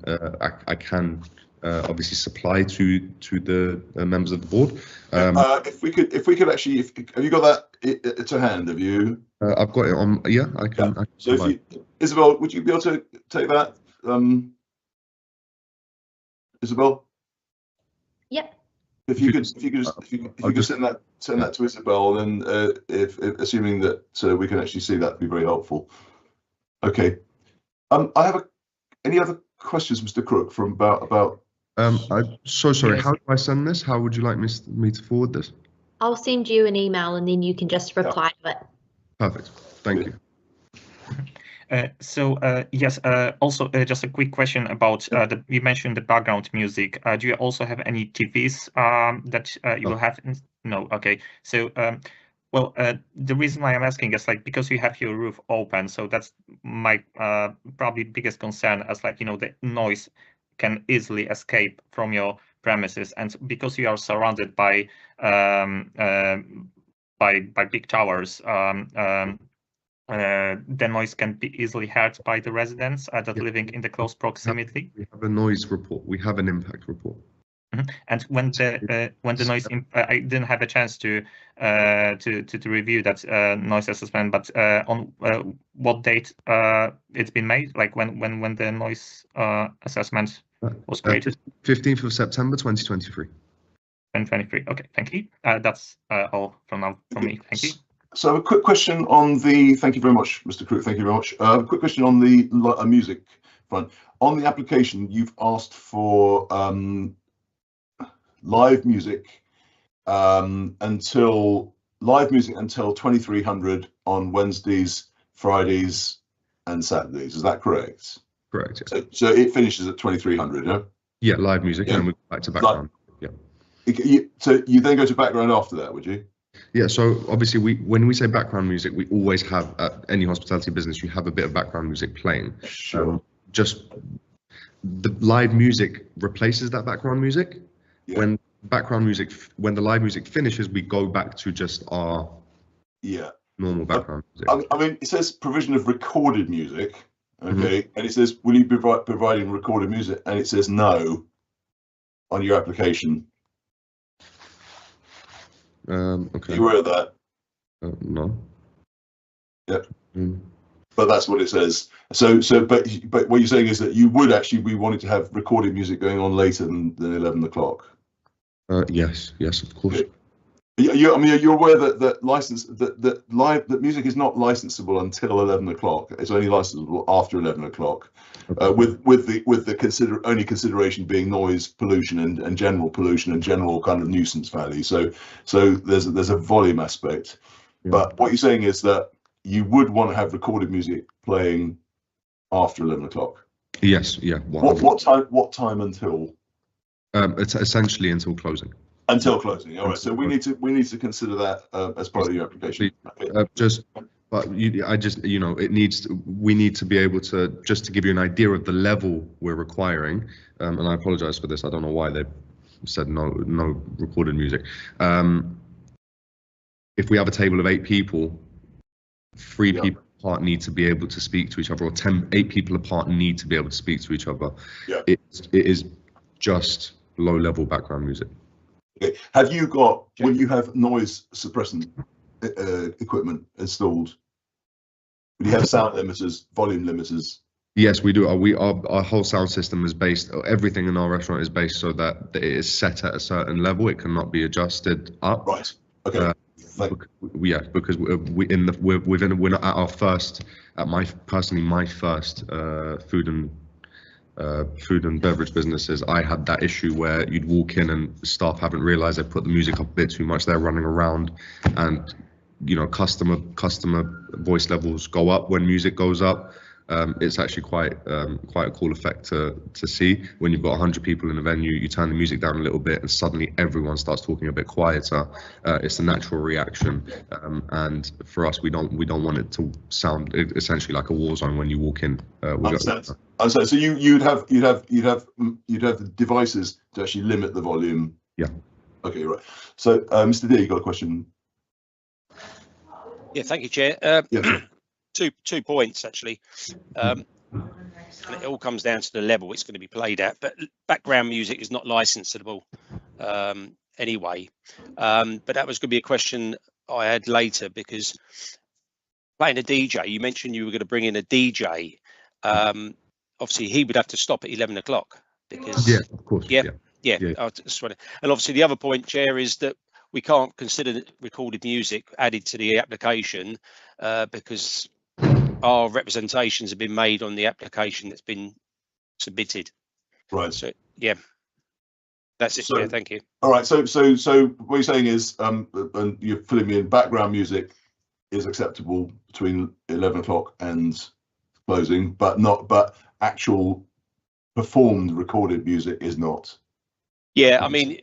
obviously supply to the members of the board. If we could actually, have you got that to hand? Have you? I've got it on. Yeah, I can. Yeah. So, Isabel, would you be able to take that? Isabel? Yep. If you could send that to Isabel, then if assuming that we can actually see that, would be very helpful. Okay. I have any other questions, Mr. Crook, from about. I'm so sorry. Yes. How do I send this? How would you like me to forward this? I'll send you an email and then you can just reply to it. Perfect. Thank you. Yes, also just a quick question about you mentioned the background music. Do you also have any TVs that you will have? No. Okay. So, well, the reason why I'm asking is because you have your roof open, so that's my probably biggest concern, as the noise can easily escape from your premises, and because you are surrounded by big towers. The noise can be easily heard by the residents that living in the close proximity. We have a noise report. We have an impact report. Mm-hmm. And when the noise, I didn't have a chance to review that noise assessment, but on what date it's been made? Like when the noise assessment was created? 15th of September 2023. 2023. Okay, thank you. That's all from me. Thank you. So a quick question on the, thank you very much, Mr. Crook, thank you very much. Quick question on the music front. On the application, you've asked for live music until 2300 on Wednesdays, Fridays, and Saturdays. Is that correct? Correct. Yeah. So it finishes at 2300, yeah? Yeah, live music, Yeah. and we go back to background. So you then go to background after that, would you? Yeah, so obviously when we say background music, we always have, at any hospitality business, you have a bit of background music playing. Sure. Just the live music replaces that background music. Yeah. When the live music finishes, we go back to just our normal background music. I mean, it says provision of recorded music, okay, and it says, will you be providing recorded music? And it says no on your application. Okay. Are you aware of that? No. Yeah. Mm. But that's what it says. So, but what you're saying is that you would actually be wanting to have recorded music going on later than 11 o'clock. Yes, of course. Okay. I mean, you're aware that that music is not licensable until 11 o'clock. It's only licensable after 11 o'clock, with the only consideration being noise pollution and general pollution and general kind of nuisance value. So there's a volume aspect. Yeah. But what you're saying is that you would want to have recorded music playing after 11 o'clock. Yes, yeah. What time until? It's essentially until closing. Until closing. All right. So we need to consider that as part of your application. We need to be able to, just to give you an idea of the level we're requiring. And I apologize for this. I don't know why they said no recorded music. If we have a table of 8 people, 3 people apart need to be able to speak to each other, or 8 people apart need to be able to speak to each other. Yeah. It is just low-level background music. Okay. Have you got, will you have noise suppressant equipment installed? Will you have sound limiters, volume limiters? Yes, we do. Our whole sound system is based, everything in our restaurant is based so that it is set at a certain level. It cannot be adjusted up. Right. Okay. Because we're not at our first, my first food and beverage businesses. I had that issue where you'd walk in and staff haven't realized they put the music up a bit too much. They're running around, and customer voice levels go up when music goes up. It's actually quite a cool effect to see when you've got 100 people in a venue. You turn the music down a little bit, and suddenly everyone starts talking a bit quieter. It's a natural reaction, and for us, we don't want it to sound essentially like a war zone when you walk in. So you'd have the devices to actually limit the volume. Yeah. Okay, right. So Mr. D, you got a question? Yeah, thank you, Chair. Yes. Two points actually. And it all comes down to the level it's going to be played at. But background music is not licensable anyway. But that was going to be a question I had later, because playing a DJ, you mentioned you were going to bring in a DJ. Obviously, he would have to stop at 11 o'clock because of course. Yeah. And obviously, the other point, Chair, is that we can't consider recorded music added to the application because our representations have been made on the application that's been submitted. Right. So yeah, that's it. Yeah, thank you. All right. So what you're saying is, and you're filling me in, background music is acceptable between 11 o'clock and closing, but actual performed recorded music is not. Yeah, I mean,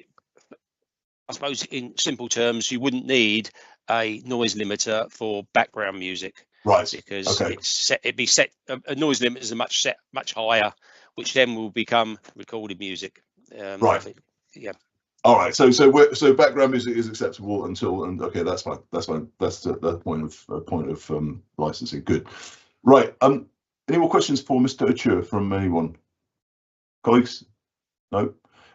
I suppose in simple terms, you wouldn't need a noise limiter for background music. Right. Because it'd be set. A noise limit is much higher, which then will become recorded music. Right. Yeah. All right. So background music is acceptable until, and okay, that's fine. That's the point of licensing. Good. Right. Any more questions for Mr. Achur from anyone? Colleagues? No.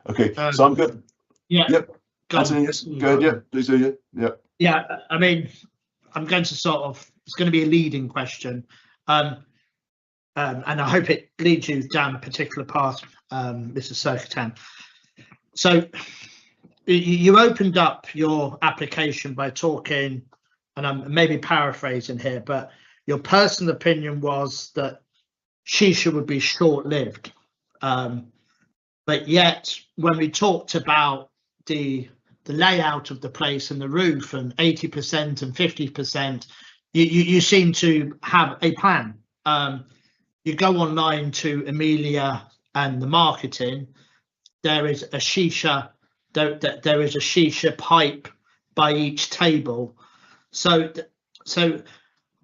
Okay. So I'm good. Yeah. Yep. Anthony, yes. Go ahead. Yeah. Please do. Yeah. Yeah. I mean, I'm going to it's going to be a leading question, and I hope it leads you down a particular path, Mr. Serkitan. So you opened up your application by talking and I'm maybe paraphrasing here, but your personal opinion was that shisha would be short-lived. But yet, when we talked about the layout of the place and the roof and 80% and 50%, you seem to have a plan. You go online to Amelia and the marketing. There is a shisha. There is a shisha pipe by each table. So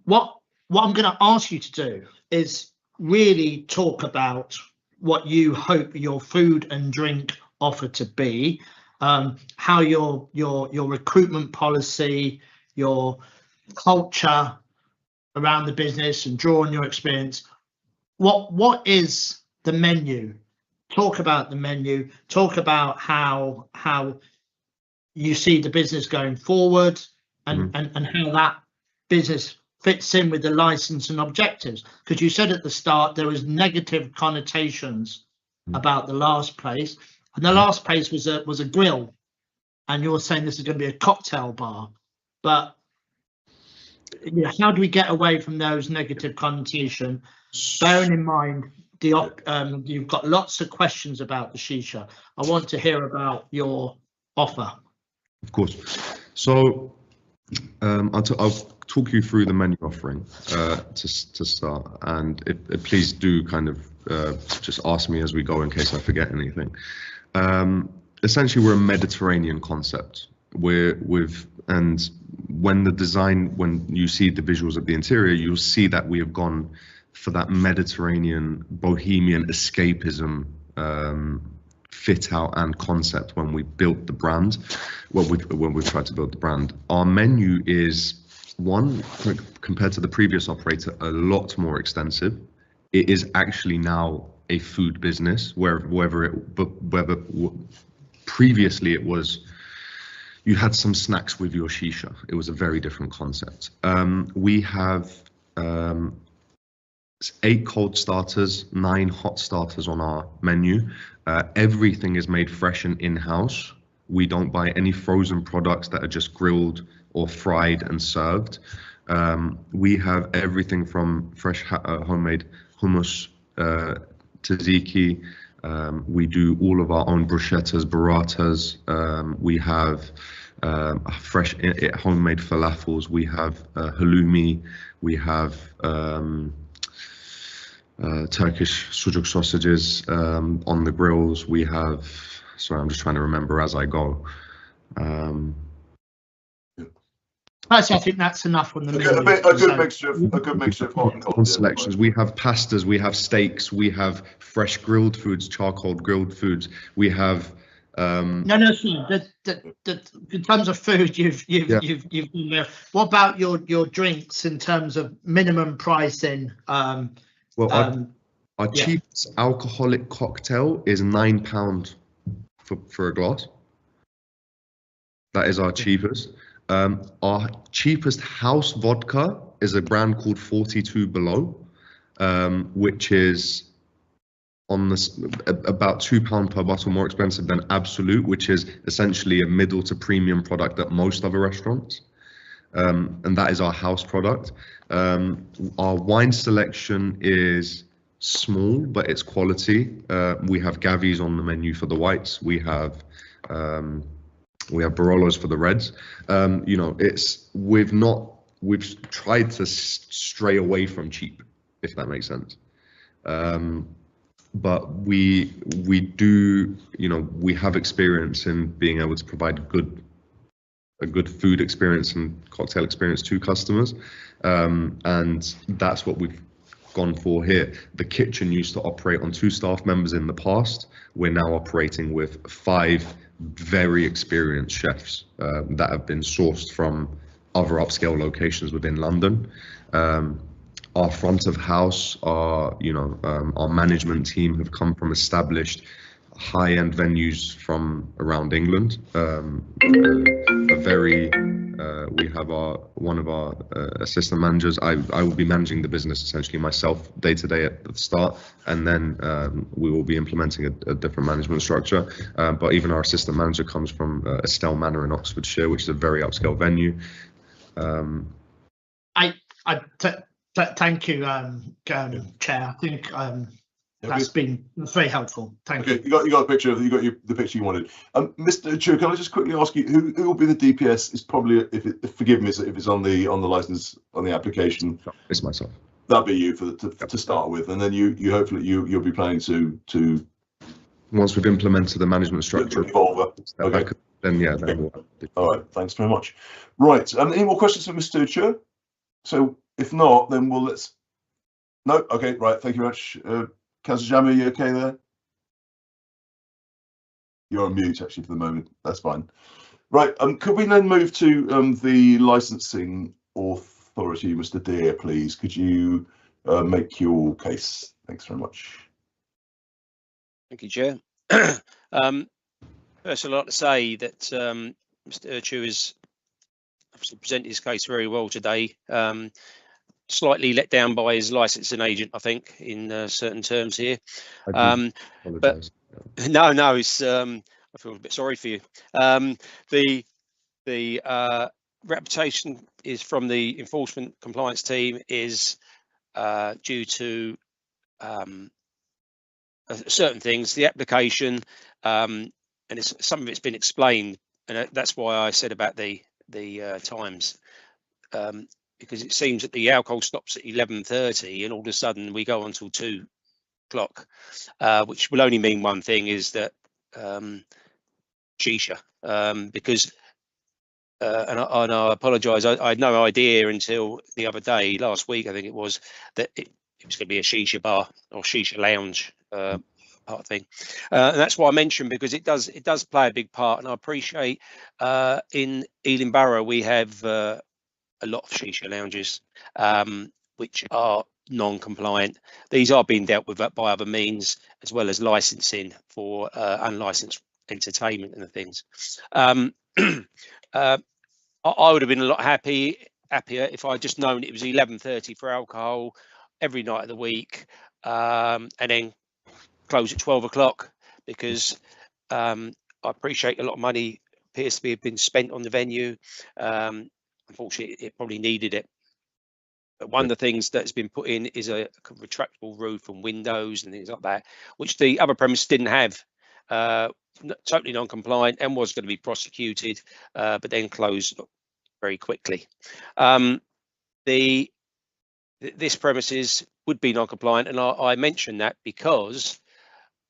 what I'm going to ask you to do is really talk about what you hope your food and drink offer to be, how your recruitment policy, your culture around the business, and draw on your experience. What is the menu? Talk about the menu. Talk about how you see the business going forward, and how that business fits in with the license and objectives. Because you said at the start there was negative connotations about the last place, and the last place was a grill, and you're saying this is going to be a cocktail bar. But how do we get away from those negative connotations, bearing in mind you've got lots of questions about the shisha? I want to hear about your offer. Of course. So I'll talk you through the menu offering to start, and please do kind of just ask me as we go in case I forget anything. Essentially, we're a Mediterranean concept. And when you see the visuals of the interior, you'll see that we have gone for that Mediterranean bohemian escapism fit out and concept when we built the brand. When we tried to build the brand, our menu is compared to the previous operator, a lot more extensive. It is actually now a food business, whether previously it was you had some snacks with your shisha. It was a very different concept. We have 8 cold starters, 9 hot starters on our menu. Everything is made fresh and in-house. We don't buy any frozen products that are just grilled or fried and served. We have everything from fresh homemade hummus, tzatziki. We do all of our own bruschettas, burratas. We have fresh homemade falafels. We have halloumi. We have Turkish sucuk sausages on the grills. We have, sorry, I'm just trying to remember as I go. Actually, I think that's enough on the menu. A good mixture of hot and cold selections. We have pastas, we have steaks, we have fresh grilled foods, charcoal grilled foods. We have no, sir. In terms of food, you've been there. What about your drinks in terms of minimum pricing? Our cheapest alcoholic cocktail is £9 for a glass. That is our cheapest. Our cheapest house vodka is a brand called 42 Below, which is about £2 per bottle more expensive than Absolute, which is essentially a middle to premium product at most other restaurants. And that is our house product. Our wine selection is small, but it's quality. We have Gavies on the menu for the whites. We have Barolos for the reds. We've tried to stray away from cheap, if that makes sense. But we do, we have experience in being able to provide a good food experience and cocktail experience to customers, and that's what we've gone for here. The kitchen used to operate on 2 staff members in the past. We're now operating with 5 very experienced chefs that have been sourced from other upscale locations within London. Our front of house, our management team have come from established high-end venues from around England. We have one of our assistant managers. I will be managing the business essentially myself day to day at the start, and then we will be implementing a different management structure. But even our assistant manager comes from Estelle Manor in Oxfordshire, which is a very upscale venue. Thank you, Chair. I think that's been very helpful. Thank you. You got a picture of the picture you wanted. Mr. Chu, can I just quickly ask you who will be the DPS? Is probably forgive me if it's on the license on the application. It's myself. That'll be you to start with, and then you hopefully you'll be planning to once we've implemented the management structure. Okay. Then yeah. Okay. Then all right. Thanks very much. Right. Any more questions for Mr. Chu? So if not, then let's. No. Okay. Right. Thank you very much. Councillor Jamie, are you okay there? You're on mute actually for the moment. That's fine. Right. Could we then move to the licensing authority, Mr. Deere, please? Could you make your case? Thanks very much. Thank you, Chair. First, I'd like to say that Mr. Chu has obviously presented his case very well today. Slightly let down by his licensing agent, I think, in certain terms here. But no, it's I feel a bit sorry for you. The reputation is from the enforcement compliance team is due to certain things, the application, and some of it's been explained, and that's why I said about the times. Because it seems that the alcohol stops at 11:30 and all of a sudden we go until 2 o'clock, which will only mean one thing, is that shisha, because and I apologise, I had no idea until the other day, last week I think it was, that it was going to be a shisha bar or shisha lounge part of thing, and that's why I mentioned, because it does play a big part. And I appreciate in Ealing Borough we have a lot of shisha lounges which are non-compliant. These are being dealt with by other means, as well as licensing for unlicensed entertainment and the things. I would have been a lot happier if I just known it was 11:30 for alcohol every night of the week, and then close at 12 o'clock, because I appreciate a lot of money appears to have been spent on the venue. Unfortunately, it probably needed it. But one of the things that's been put in is a retractable roof and windows and things like that, which the other premise didn't have. Totally non-compliant and was going to be prosecuted, but then closed very quickly. This premises would be non-compliant, and I mentioned that because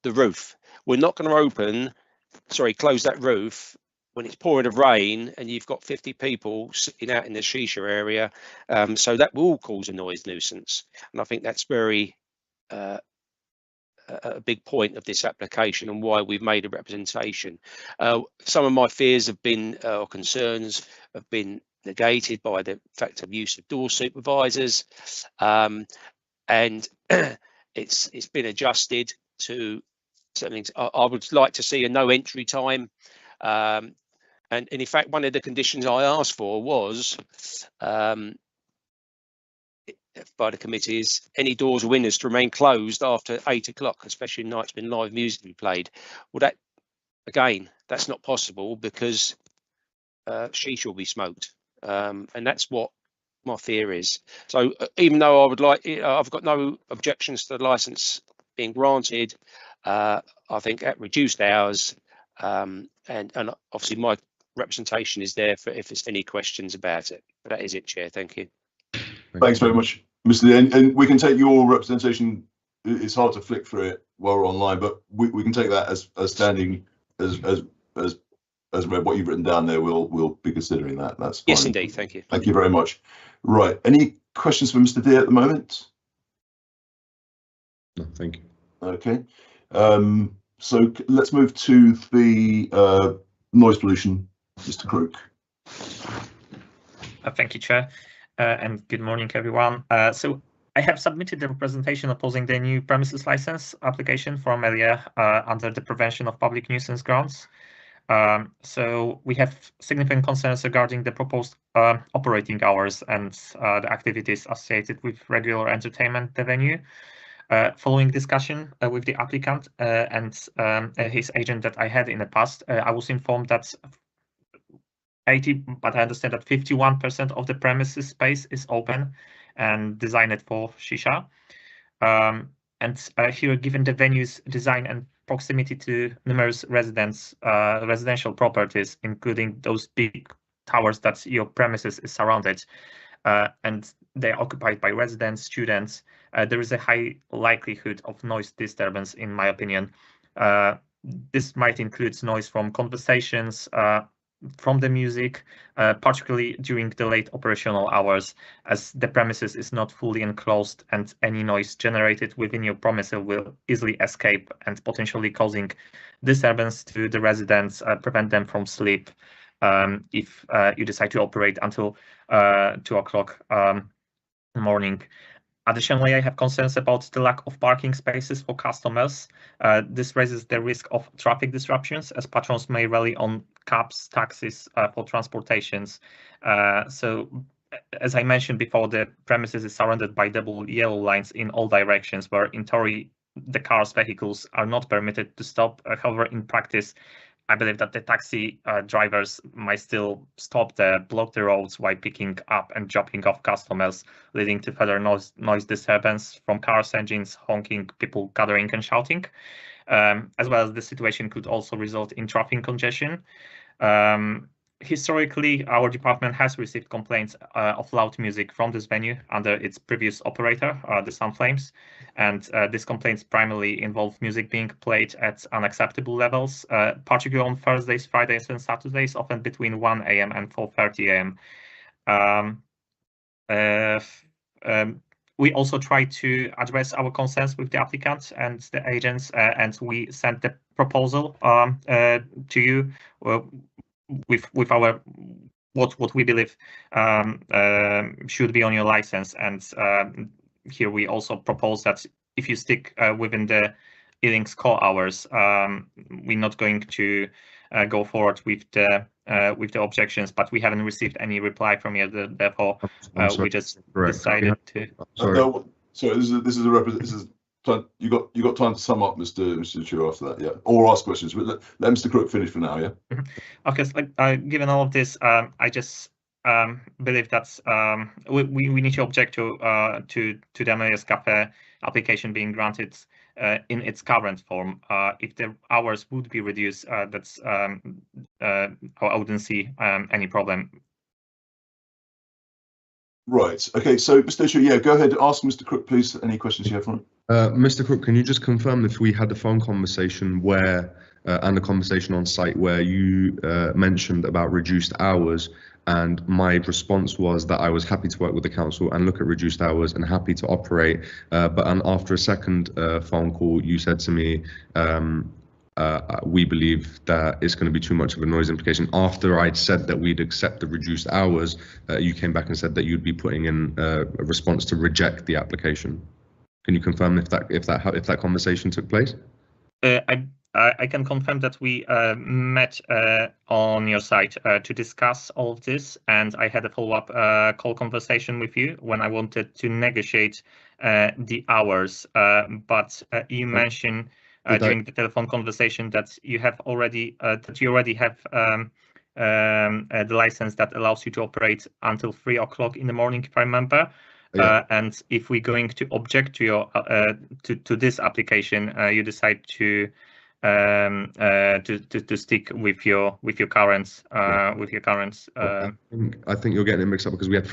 the roof. We're not going to close that roof when it's pouring of rain and you've got 50 people sitting out in the shisha area, so that will cause a noise nuisance. And I think that's very a big point of this application and why we've made a representation. Some of my fears have been, or concerns have been negated by the fact of use of door supervisors, and it's been adjusted to certain things. I would like to see a no entry time. And in fact, one of the conditions I asked for was, by the committee, is any doors or windows to remain closed after 8 o'clock, especially nights when live music be played. Well, that, again, that's not possible because shisha will be smoked. And that's what my fear is. So even though I would like, I've got no objections to the licence being granted, I think at reduced hours, and obviously my representation is there for if there's any questions about it. But that is it, Chair. Thank you. Thanks very much, Mr. Lee. And we can take your representation. It's hard to flick through it while we're online, but we can take that as standing as read. What you've written down there, we'll be considering that. That's fine. Yes, indeed. Thank you. Thank you very much. Right. Any questions for Mr. Deere at the moment? No, thank you. Okay. So let's move to the noise pollution, Mr. Crook. Thank you, Chair, and good morning, everyone. So I have submitted the representation opposing the new premises license application for Amelia under the Prevention of Public Nuisance grounds. So we have significant concerns regarding the proposed operating hours and the activities associated with regular entertainment at the venue. Following discussion with the applicant and his agent that I had in the past, I was informed that 80, but I understand that 51% of the premises space is open and designed for shisha. And here, given the venue's design and proximity to numerous residential properties, including those big towers that your premises is surrounded, and they're occupied by residents, students, there is a high likelihood of noise disturbance, in my opinion. This might include noise from conversations, from the music, particularly during the late operational hours, as the premises is not fully enclosed and any noise generated within your premises will easily escape and potentially causing disturbance to the residents, prevent them from sleep if you decide to operate until 2 o'clock in the morning. Additionally, I have concerns about the lack of parking spaces for customers. This raises the risk of traffic disruptions, as patrons may rely on cabs, taxis for transportations. So, as I mentioned before, the premises is surrounded by double yellow lines in all directions, where in theory the vehicles are not permitted to stop. However, in practice, I believe that the taxi drivers might still stop there, block the roads while picking up and dropping off customers, leading to further noise disturbance from cars, engines, honking, people gathering and shouting. As well as the situation could also result in traffic congestion. Historically, our department has received complaints of loud music from this venue under its previous operator, the Sunflames, and these complaints primarily involve music being played at unacceptable levels, particularly on Thursdays, Fridays, and Saturdays, often between 1 a.m. and 4:30 a.m. We also try to address our concerns with the applicants and the agents, and we sent the proposal to you with our what we believe should be on your license. And here we also propose that if you stick within the e-link's core hours, we're not going to go forward with the objections, but we haven't received any reply from you. Therefore, we just decided to. Sorry, this is you got time to sum up, Mr. Chair, after that, yeah, or ask questions. But let Mr. Crook finish for now, yeah. Okay, so given all of this, I just believe that we need to object to the Amelia's Cafe application being granted in its current form. If the hours would be reduced, that's I wouldn't see any problem. Right. Okay. So, Mr. Chair, yeah, go ahead. Ask Mr. Crook, please. Any questions you have for him? Mr. Crook, can you just confirm if we had a phone conversation where, and a conversation on site where you mentioned about reduced hours, and my response was that I was happy to work with the council and look at reduced hours and happy to operate. But after a second phone call, you said to me, we believe that it's going to be too much of a noise implication. After I'd said that we'd accept the reduced hours, you came back and said that you'd be putting in a response to reject the application. Can you confirm if that conversation took place? I can confirm that we met on your site to discuss all of this, and I had a follow-up call conversation with you when I wanted to negotiate the hours. But you mentioned during the telephone conversation that you already have the license that allows you to operate until 3 o'clock in the morning, if I remember. Yeah. And if we're going to object to your to this application, you decide to stick with your current I think you're getting it mixed up because we had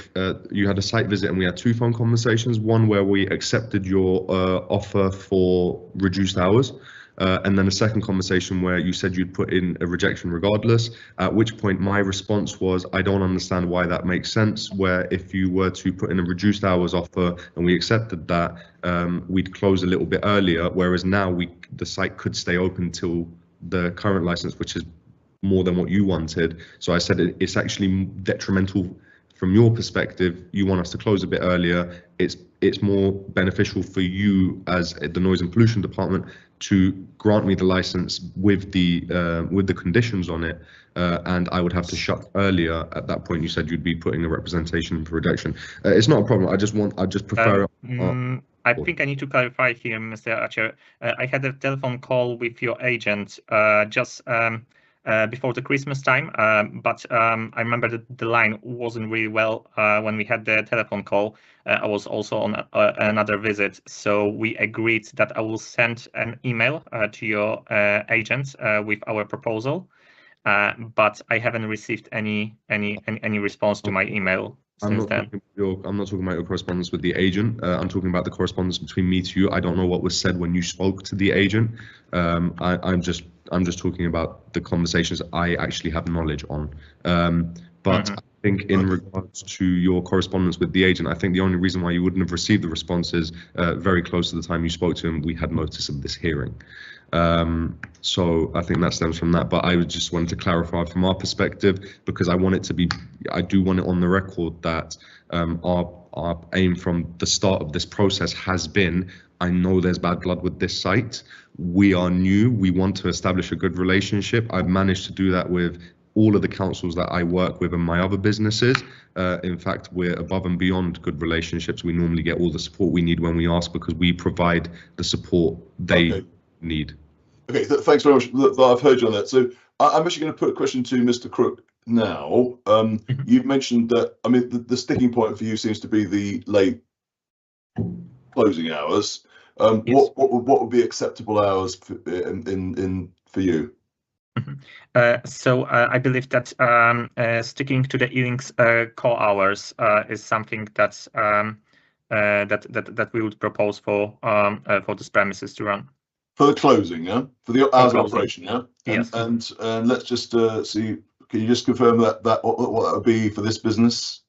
you had a site visit and we had two phone conversations. One where we accepted your offer for reduced hours. And then a second conversation where you said you'd put in a rejection regardless, at which point my response was, I don't understand why that makes sense, where if you were to put in a reduced hours offer and we accepted that, we'd close a little bit earlier, whereas now the site could stay open till the current license, which is more than what you wanted. So I said it's actually detrimental from your perspective. You want us to close a bit earlier. It's more beneficial for you as the noise and pollution department to grant me the license with the conditions on it, and I would have to shut earlier. At that point, you said you'd be putting a representation for rejection. It's not a problem. I just prefer. I think I need to clarify here, Mr. Archer. I had a telephone call with your agent just before the Christmas time, but I remember that the line wasn't really well when we had the telephone call. I was also on another visit, so we agreed that I will send an email to your agent with our proposal, but I haven't received any response to my email since then. I'm not talking about your correspondence with the agent. I'm talking about the correspondence between me to you. I don't know what was said when you spoke to the agent. I'm just talking about the conversations I actually have knowledge on. But I think in regards to your correspondence with the agent, I think the only reason why you wouldn't have received the response is very close to the time you spoke to him, we had notice of this hearing. So I think that stems from that. But I just wanted to clarify from our perspective, because I do want it on the record that our aim from the start of this process has been, I know there's bad blood with this site. We are new. We want to establish a good relationship. I've managed to do that with all of the councils that I work with in my other businesses. In fact, we're above and beyond good relationships. We normally get all the support we need when we ask, because we provide the support they need. Okay, thanks very much. I've heard you on that. So I'm actually going to put a question to Mr. Crook now. You've mentioned that, I mean, the sticking point for you seems to be the late closing hours. Yes. What would be acceptable hours for you? So I believe that sticking to the Ealing's core hours is something that's that we would propose for this premises to run. For the closing, yeah? For the hours of operation, yeah? Yes. And let's just see, can you just confirm what that would be for this business?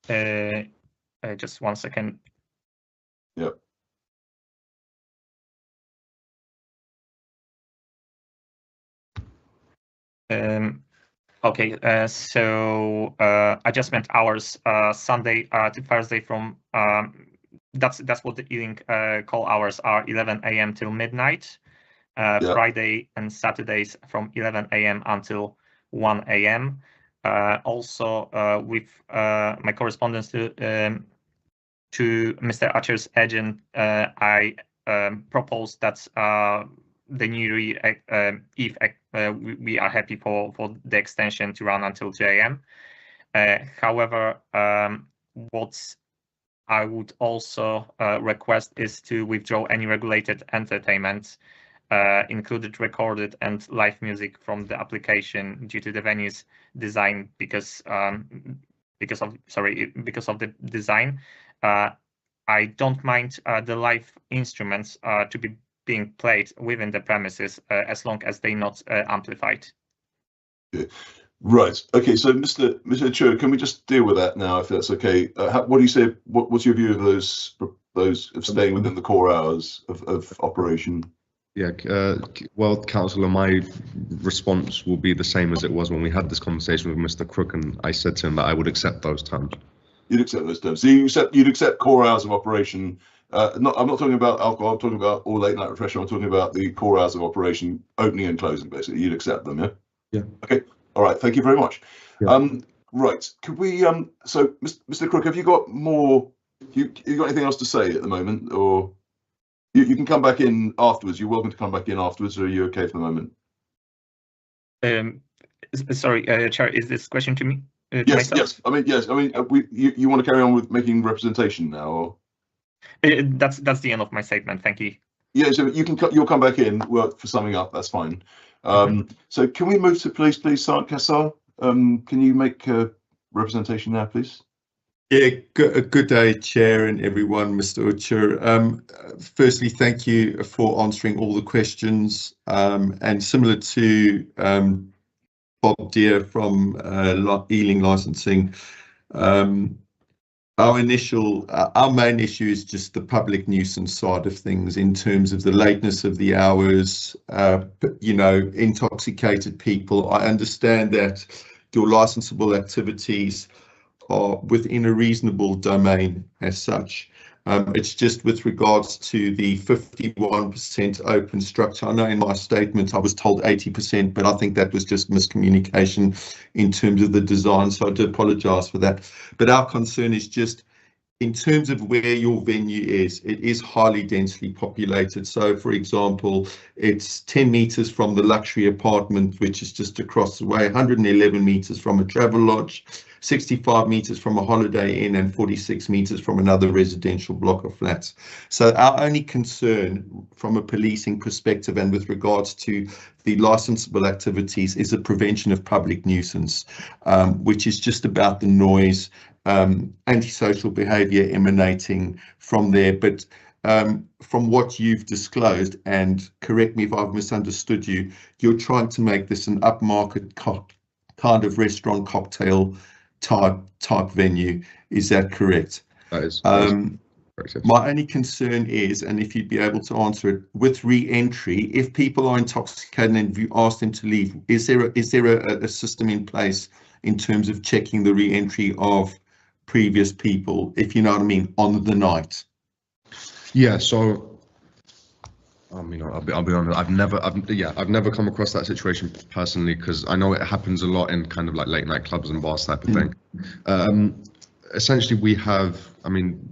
Just 1 second. Yep. Okay, so adjustment hours, Sunday to Thursday from that's what the Ealing call hours are, 11 a.m. till midnight. Friday and Saturdays from 11 a.m. until 1 a.m. Also, with my correspondence to Mr. Archer's agent, I proposed that the new if we are happy for the extension to run until 2 a.m. However, what I would also request is to withdraw any regulated entertainment, included recorded and live music from the application due to the venue's design, because of the design. I don't mind the live instruments to be being played within the premises as long as they're not amplified. Yeah. Right. Okay. So, Mr. Cho, can we just deal with that now, if that's okay? What do you say? What's your view of those of staying within the core hours of operation? Yeah. Well, Councillor, my response will be the same as it was when we had this conversation with Mr. Crook, and I said to him that I would accept those terms. You'd accept those terms. So you'd accept core hours of operation. I'm not talking about alcohol. I'm talking about all late night refreshment. I'm talking about the core hours of operation, opening and closing. Basically, you'd accept them, yeah? Yeah. Okay. All right. Thank you very much. Yeah. Right. Could we? So, Mr. Crook, have you got more? You got anything else to say at the moment, or you can come back in afterwards? You're welcome to come back in afterwards. Or are you okay for the moment? Sorry, Chair. Is this question to me? Yes. Yes. I mean, yes. I mean, you want to carry on with making representation now, or? That's the end of my statement. Thank you. Yeah, so you'll come back in for summing up. That's fine. So can we move to police, please, Sergeant Cassar? Can you make a representation now, please? Yeah, good day, Chair and everyone, Mr. Ucher. Firstly, thank you for answering all the questions. And similar to Bob Deere from Ealing Licensing, our main issue is just the public nuisance side of things in terms of the lateness of the hours, intoxicated people. I understand that your licensable activities are within a reasonable domain as such. It's just with regards to the 51% open structure. I know in my statement I was told 80%, but I think that was just miscommunication in terms of the design, so I do apologise for that. But our concern is just in terms of where your venue is, it is highly densely populated. So, for example, it's 10 meters from the luxury apartment, which is just across the way, 111 meters from a travel lodge, 65 meters from a Holiday Inn, and 46 meters from another residential block of flats. So our only concern from a policing perspective and with regards to the licensable activities is the prevention of public nuisance, which is just about the noise, antisocial behaviour emanating from there. But from what you've disclosed, and correct me if I've misunderstood you, you're trying to make this an upmarket kind of restaurant cocktail type venue. Is that correct? That is. My only concern is, and if you'd be able to answer it, with re-entry, if people are intoxicated and you ask them to leave, is there a system in place in terms of checking the re-entry of previous people, if you know what I mean, on the night? Yeah, so I mean, I'll be honest. I've never come across that situation personally, because I know it happens a lot in kind of like late night clubs and bars type of thing. Essentially, we have, I mean,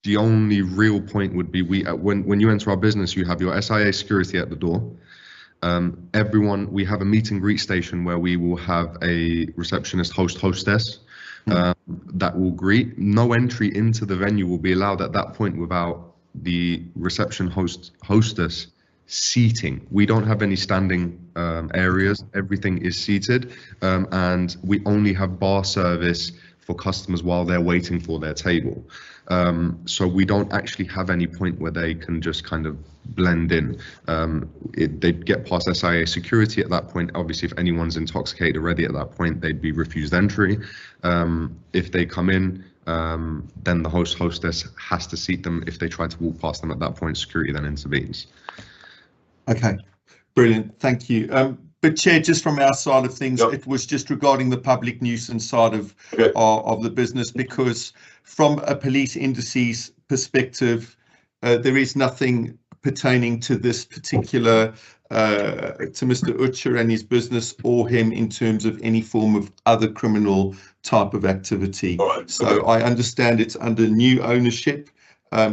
the only real point would be when you enter our business, you have your SIA security at the door. We have a meet and greet station where we will have a receptionist, hostess that will greet. No entry into the venue will be allowed at that point without the reception hostess seating. We don't have any standing areas. Everything is seated, and we only have bar service for customers while they're waiting for their table. So we don't actually have any point where they can just kind of blend in. They'd get past SIA security at that point. Obviously, if anyone's intoxicated already at that point, they'd be refused entry. If they come in, then the hostess has to seat them. If they try to walk past them at that point, security then intervenes. Okay, brilliant, thank you. But Chair, just from our side of things, it was just regarding the public nuisance side of the business, because from a police indices perspective, there is nothing pertaining to this particular, to Mr. Utcher and his business, or him in terms of any form of other criminal type of activity. So I understand it's under new ownership.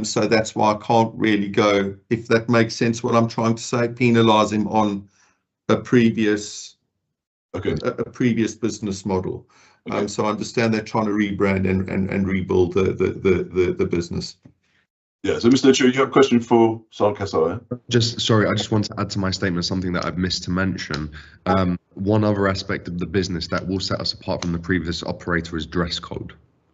So that's why I can't really go, if that makes sense, what I'm trying to say, penalise him on a previous business model. So I understand they're trying to rebrand and rebuild the business. Yeah, so Mr. Utcher, you have a question for Sergeant Cassar? Sorry, I just want to add to my statement something that I've missed to mention. One other aspect of the business that will set us apart from the previous operator is dress code.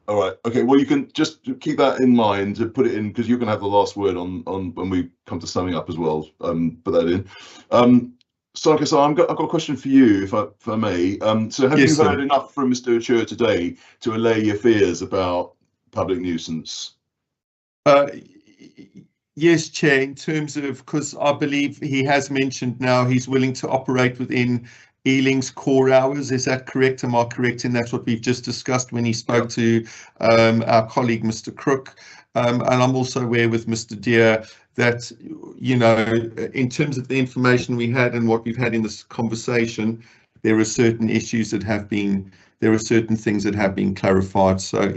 All right. Okay. Well, you can just keep that in mind to put it in, because you're going to have the last word on when we come to summing up as well. Put that in. Sergeant Cassar, I've got a question for you, if I may. So have you heard enough from Mr. Utcher today to allay your fears about public nuisance? Yes, Chair, in terms of, because I believe he has mentioned now he's willing to operate within Ealing's core hours. Is that correct? Am I correct in that's what we've just discussed when he spoke to our colleague, Mr. Crook? And I'm also aware with Mr. Deere that, you know, in terms of the information we had and what we've had in this conversation, there are certain issues that have been, there are certain things that have been clarified. So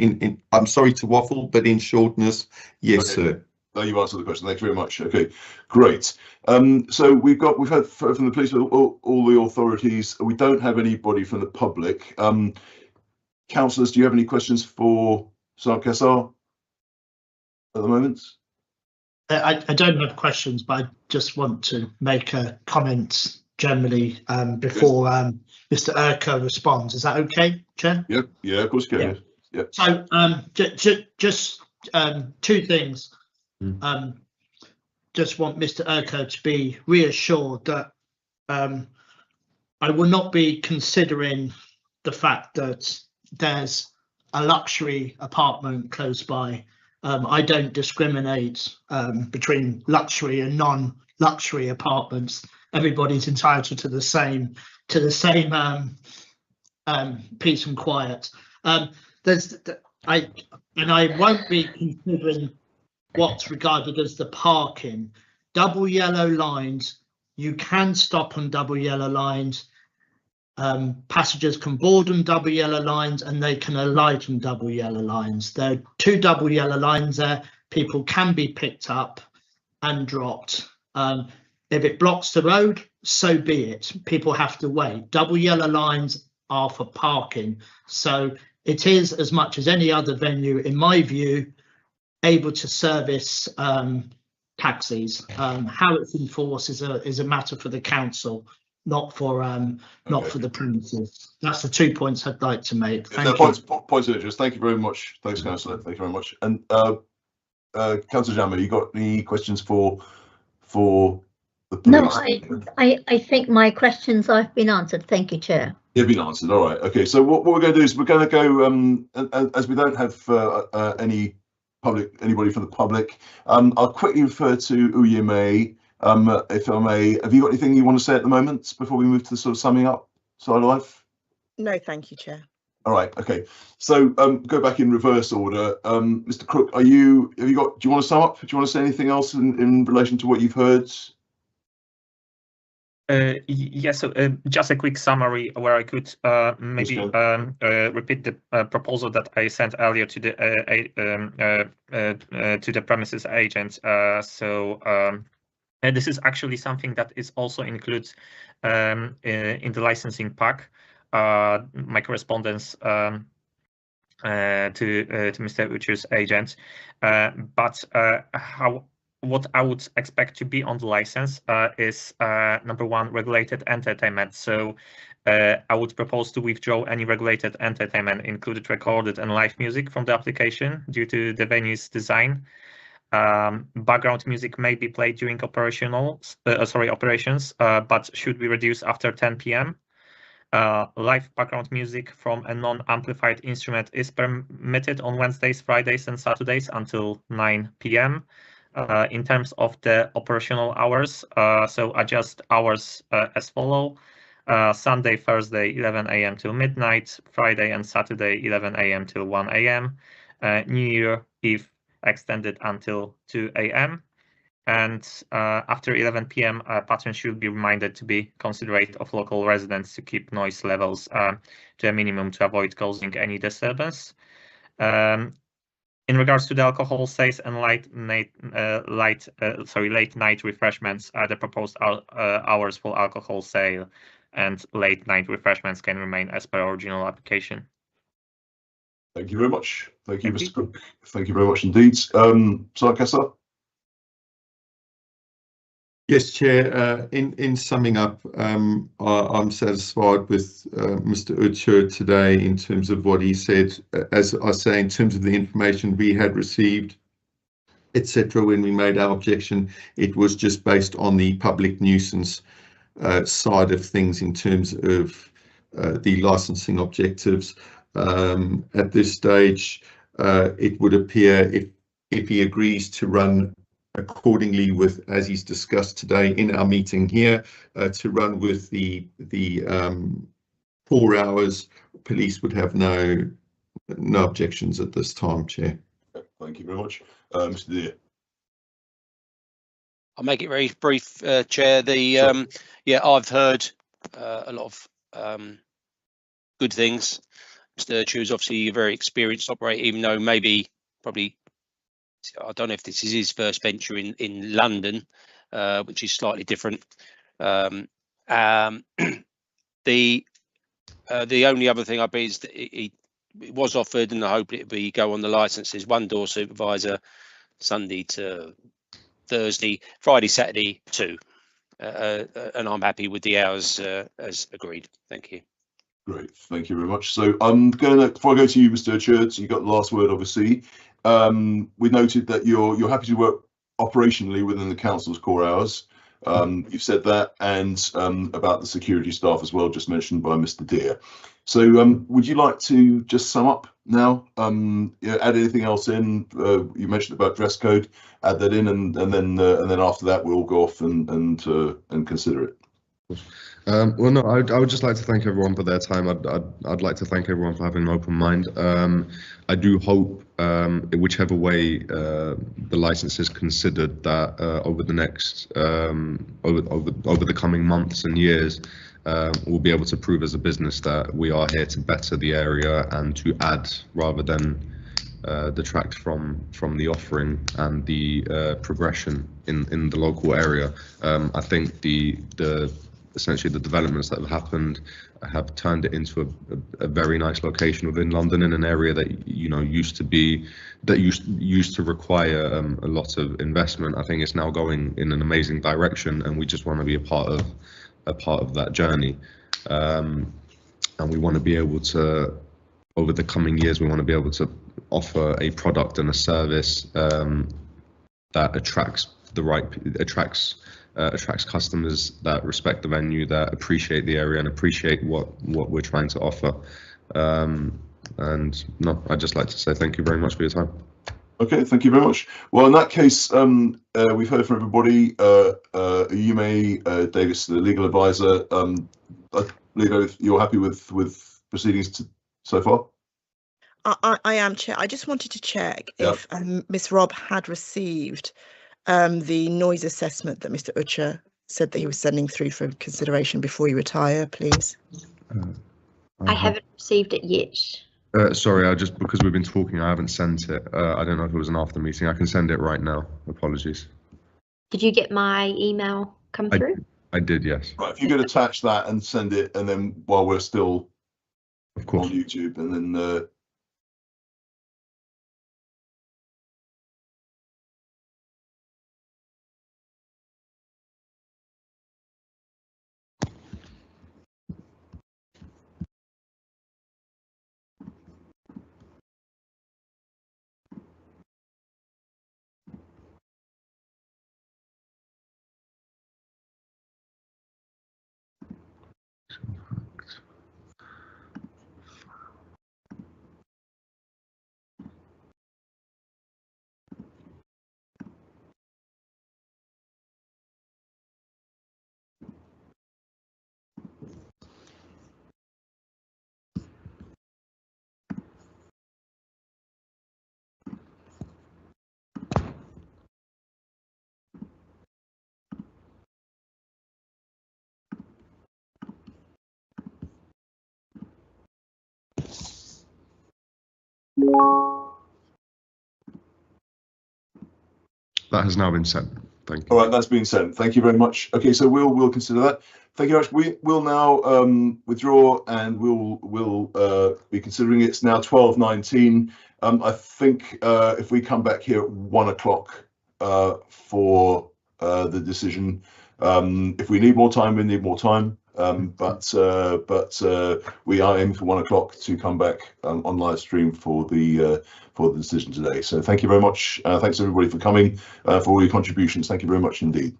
I'm sorry to waffle, but in shortness, yes, sir. Oh, you answered the question. Thanks very much. Okay, great. So we've had from the police, all the authorities. We don't have anybody from the public. Councillors, do you have any questions for Sergeant Cassar at the moment? I don't have questions, but I just want to make a comment generally before Mr. Urquhart responds. Is that okay, Chair? Yep. Yeah, of course you can. Yeah. So just two things. Just want Mr. Urquhart to be reassured that I will not be considering the fact that there's a luxury apartment close by. I don't discriminate between luxury and non-luxury apartments. Everybody's entitled to the same peace and quiet. I won't be considering what's regarded as the parking. Double yellow lines, you can stop on double yellow lines. Passengers can board on double yellow lines and they can alight on double yellow lines. There are 2 double yellow lines there. People can be picked up and dropped. If it blocks the road, so be it. People have to wait. Double yellow lines are for parking. So it is, as much as any other venue, in my view, able to service taxis. How it's enforced is a matter for the council, not for the premises. That's the 2 points I'd like to make. Thank you. Points of interest. Thank you very much. Thanks, Councillor. Thank you very much. And Councillor Jammer, you got any questions for the police? No, I think my questions have been answered. Thank you, Chair. They've been answered. All right. Okay. So what we're going to do is we're going to go as we don't have anybody from the public. I'll quickly refer to Uyeme. If I may, have you got anything you want to say at the moment before we move to the sort of summing up side of life? No, thank you, Chair. All right. Okay. So go back in reverse order. Mr. Crook, do you want to sum up? Do you want to say anything else in relation to what you've heard? Yes, so just a quick summary where I could maybe repeat the proposal that I sent earlier to the premises agent. This is actually something that is also includes in the licensing pack. My correspondence to Mr. Uchu's agent, but what I would expect to be on the license is number 1, regulated entertainment. So I would propose to withdraw any regulated entertainment, included recorded and live music, from the application due to the venue's design. Background music may be played during operations, but should be reduced after 10 p.m. Live background music from a non-amplified instrument is permitted on Wednesdays, Fridays, and Saturdays until 9 p.m. In terms of the operational hours, so adjust hours as follow: Sunday, Thursday, 11 a.m. till midnight; Friday and Saturday, 11 a.m. till 1 a.m. New Year Eve extended until 2 a.m. And after 11 p.m., patrons should be reminded to be considerate of local residents to keep noise levels to a minimum to avoid causing any disturbance. In regards to the alcohol sales and late night refreshments, the proposed hours for alcohol sale and late night refreshments can remain as per original application. Thank you very much. Thank you, Mr. Cook. Thank you very much indeed. Sarkassa? Yes, Chair. In summing up, I'm satisfied with Mr. Uchu today in terms of what he said. As I say, in terms of the information we had received, etc., when we made our objection, it was just based on the public nuisance side of things in terms of the licensing objectives. At this stage, it would appear if he agrees to run accordingly with, as he's discussed today in our meeting here, to run with the 4 hours, police would have no objections at this time, Chair. Thank you very much. Mr. Deere. I'll make it very brief, Chair. I've heard a lot of good things. Mr. Uchu is obviously a very experienced operator, even though probably I don't know if this is his first venture in London, which is slightly different. The only other thing I'd be is that it was offered, and I hope it be go on the licenses, 1 door supervisor, Sunday to Thursday, Friday, Saturday 2, and I'm happy with the hours as agreed. Thank you. Great, thank you very much. So I'm gonna, before I go to you, Mr. Church, you got the last word, obviously. We noted that you're happy to work operationally within the council's core hours. You've said that, and about the security staff as well, just mentioned by Mr. Deere. So would you like to just sum up now? Add anything else in? You mentioned about dress code. Add that in, and then after that we'll go off and consider it. Well, no, I would just like to thank everyone for their time. I'd like to thank everyone for having an open mind. I do hope, whichever way the license is considered, that over the next over the coming months and years, we'll be able to prove as a business that we are here to better the area and to add rather than detract from the offering and the progression in the local area. I think the essentially the developments that have happened have turned it into a very nice location within London, in an area that used to require a lot of investment. I think it's now going in an amazing direction, and we just want to be a part of that journey. And we want to be able to, over the coming years, we want to be able to offer a product and a service that attracts customers that respect the venue, that appreciate the area and appreciate what we're trying to offer. And no, I'd just like to say thank you very much for your time. Okay, thank you very much. Well, in that case, we've heard from everybody. Yume Davis, the legal advisor. Leo, you're happy with proceedings so far? I am, Chair. I just wanted to check if Miss Robb had received the noise assessment that Mr. Ucha said that he was sending through for consideration before you retire, please. I haven't received it yet. Sorry, because we've been talking, I haven't sent it. I don't know if it was an after meeting. I can send it right now. Apologies. Did you get my email come through? I did, yes. Right, if you could attach that and send it, and then while we're still of course on YouTube, and then that has now been sent. Thank you. all right, that's been sent. Thank you very much. Okay, so we'll consider that. Thank you very much. We will now withdraw, and we'll be considering it. It's now 12:19. I think if we come back here at 1 o'clock for the decision. If we need more time, we need more time. But we are aiming for 1 o'clock to come back on live stream for the decision today. So thank you very much. Thanks everybody for coming, for all your contributions. Thank you very much indeed.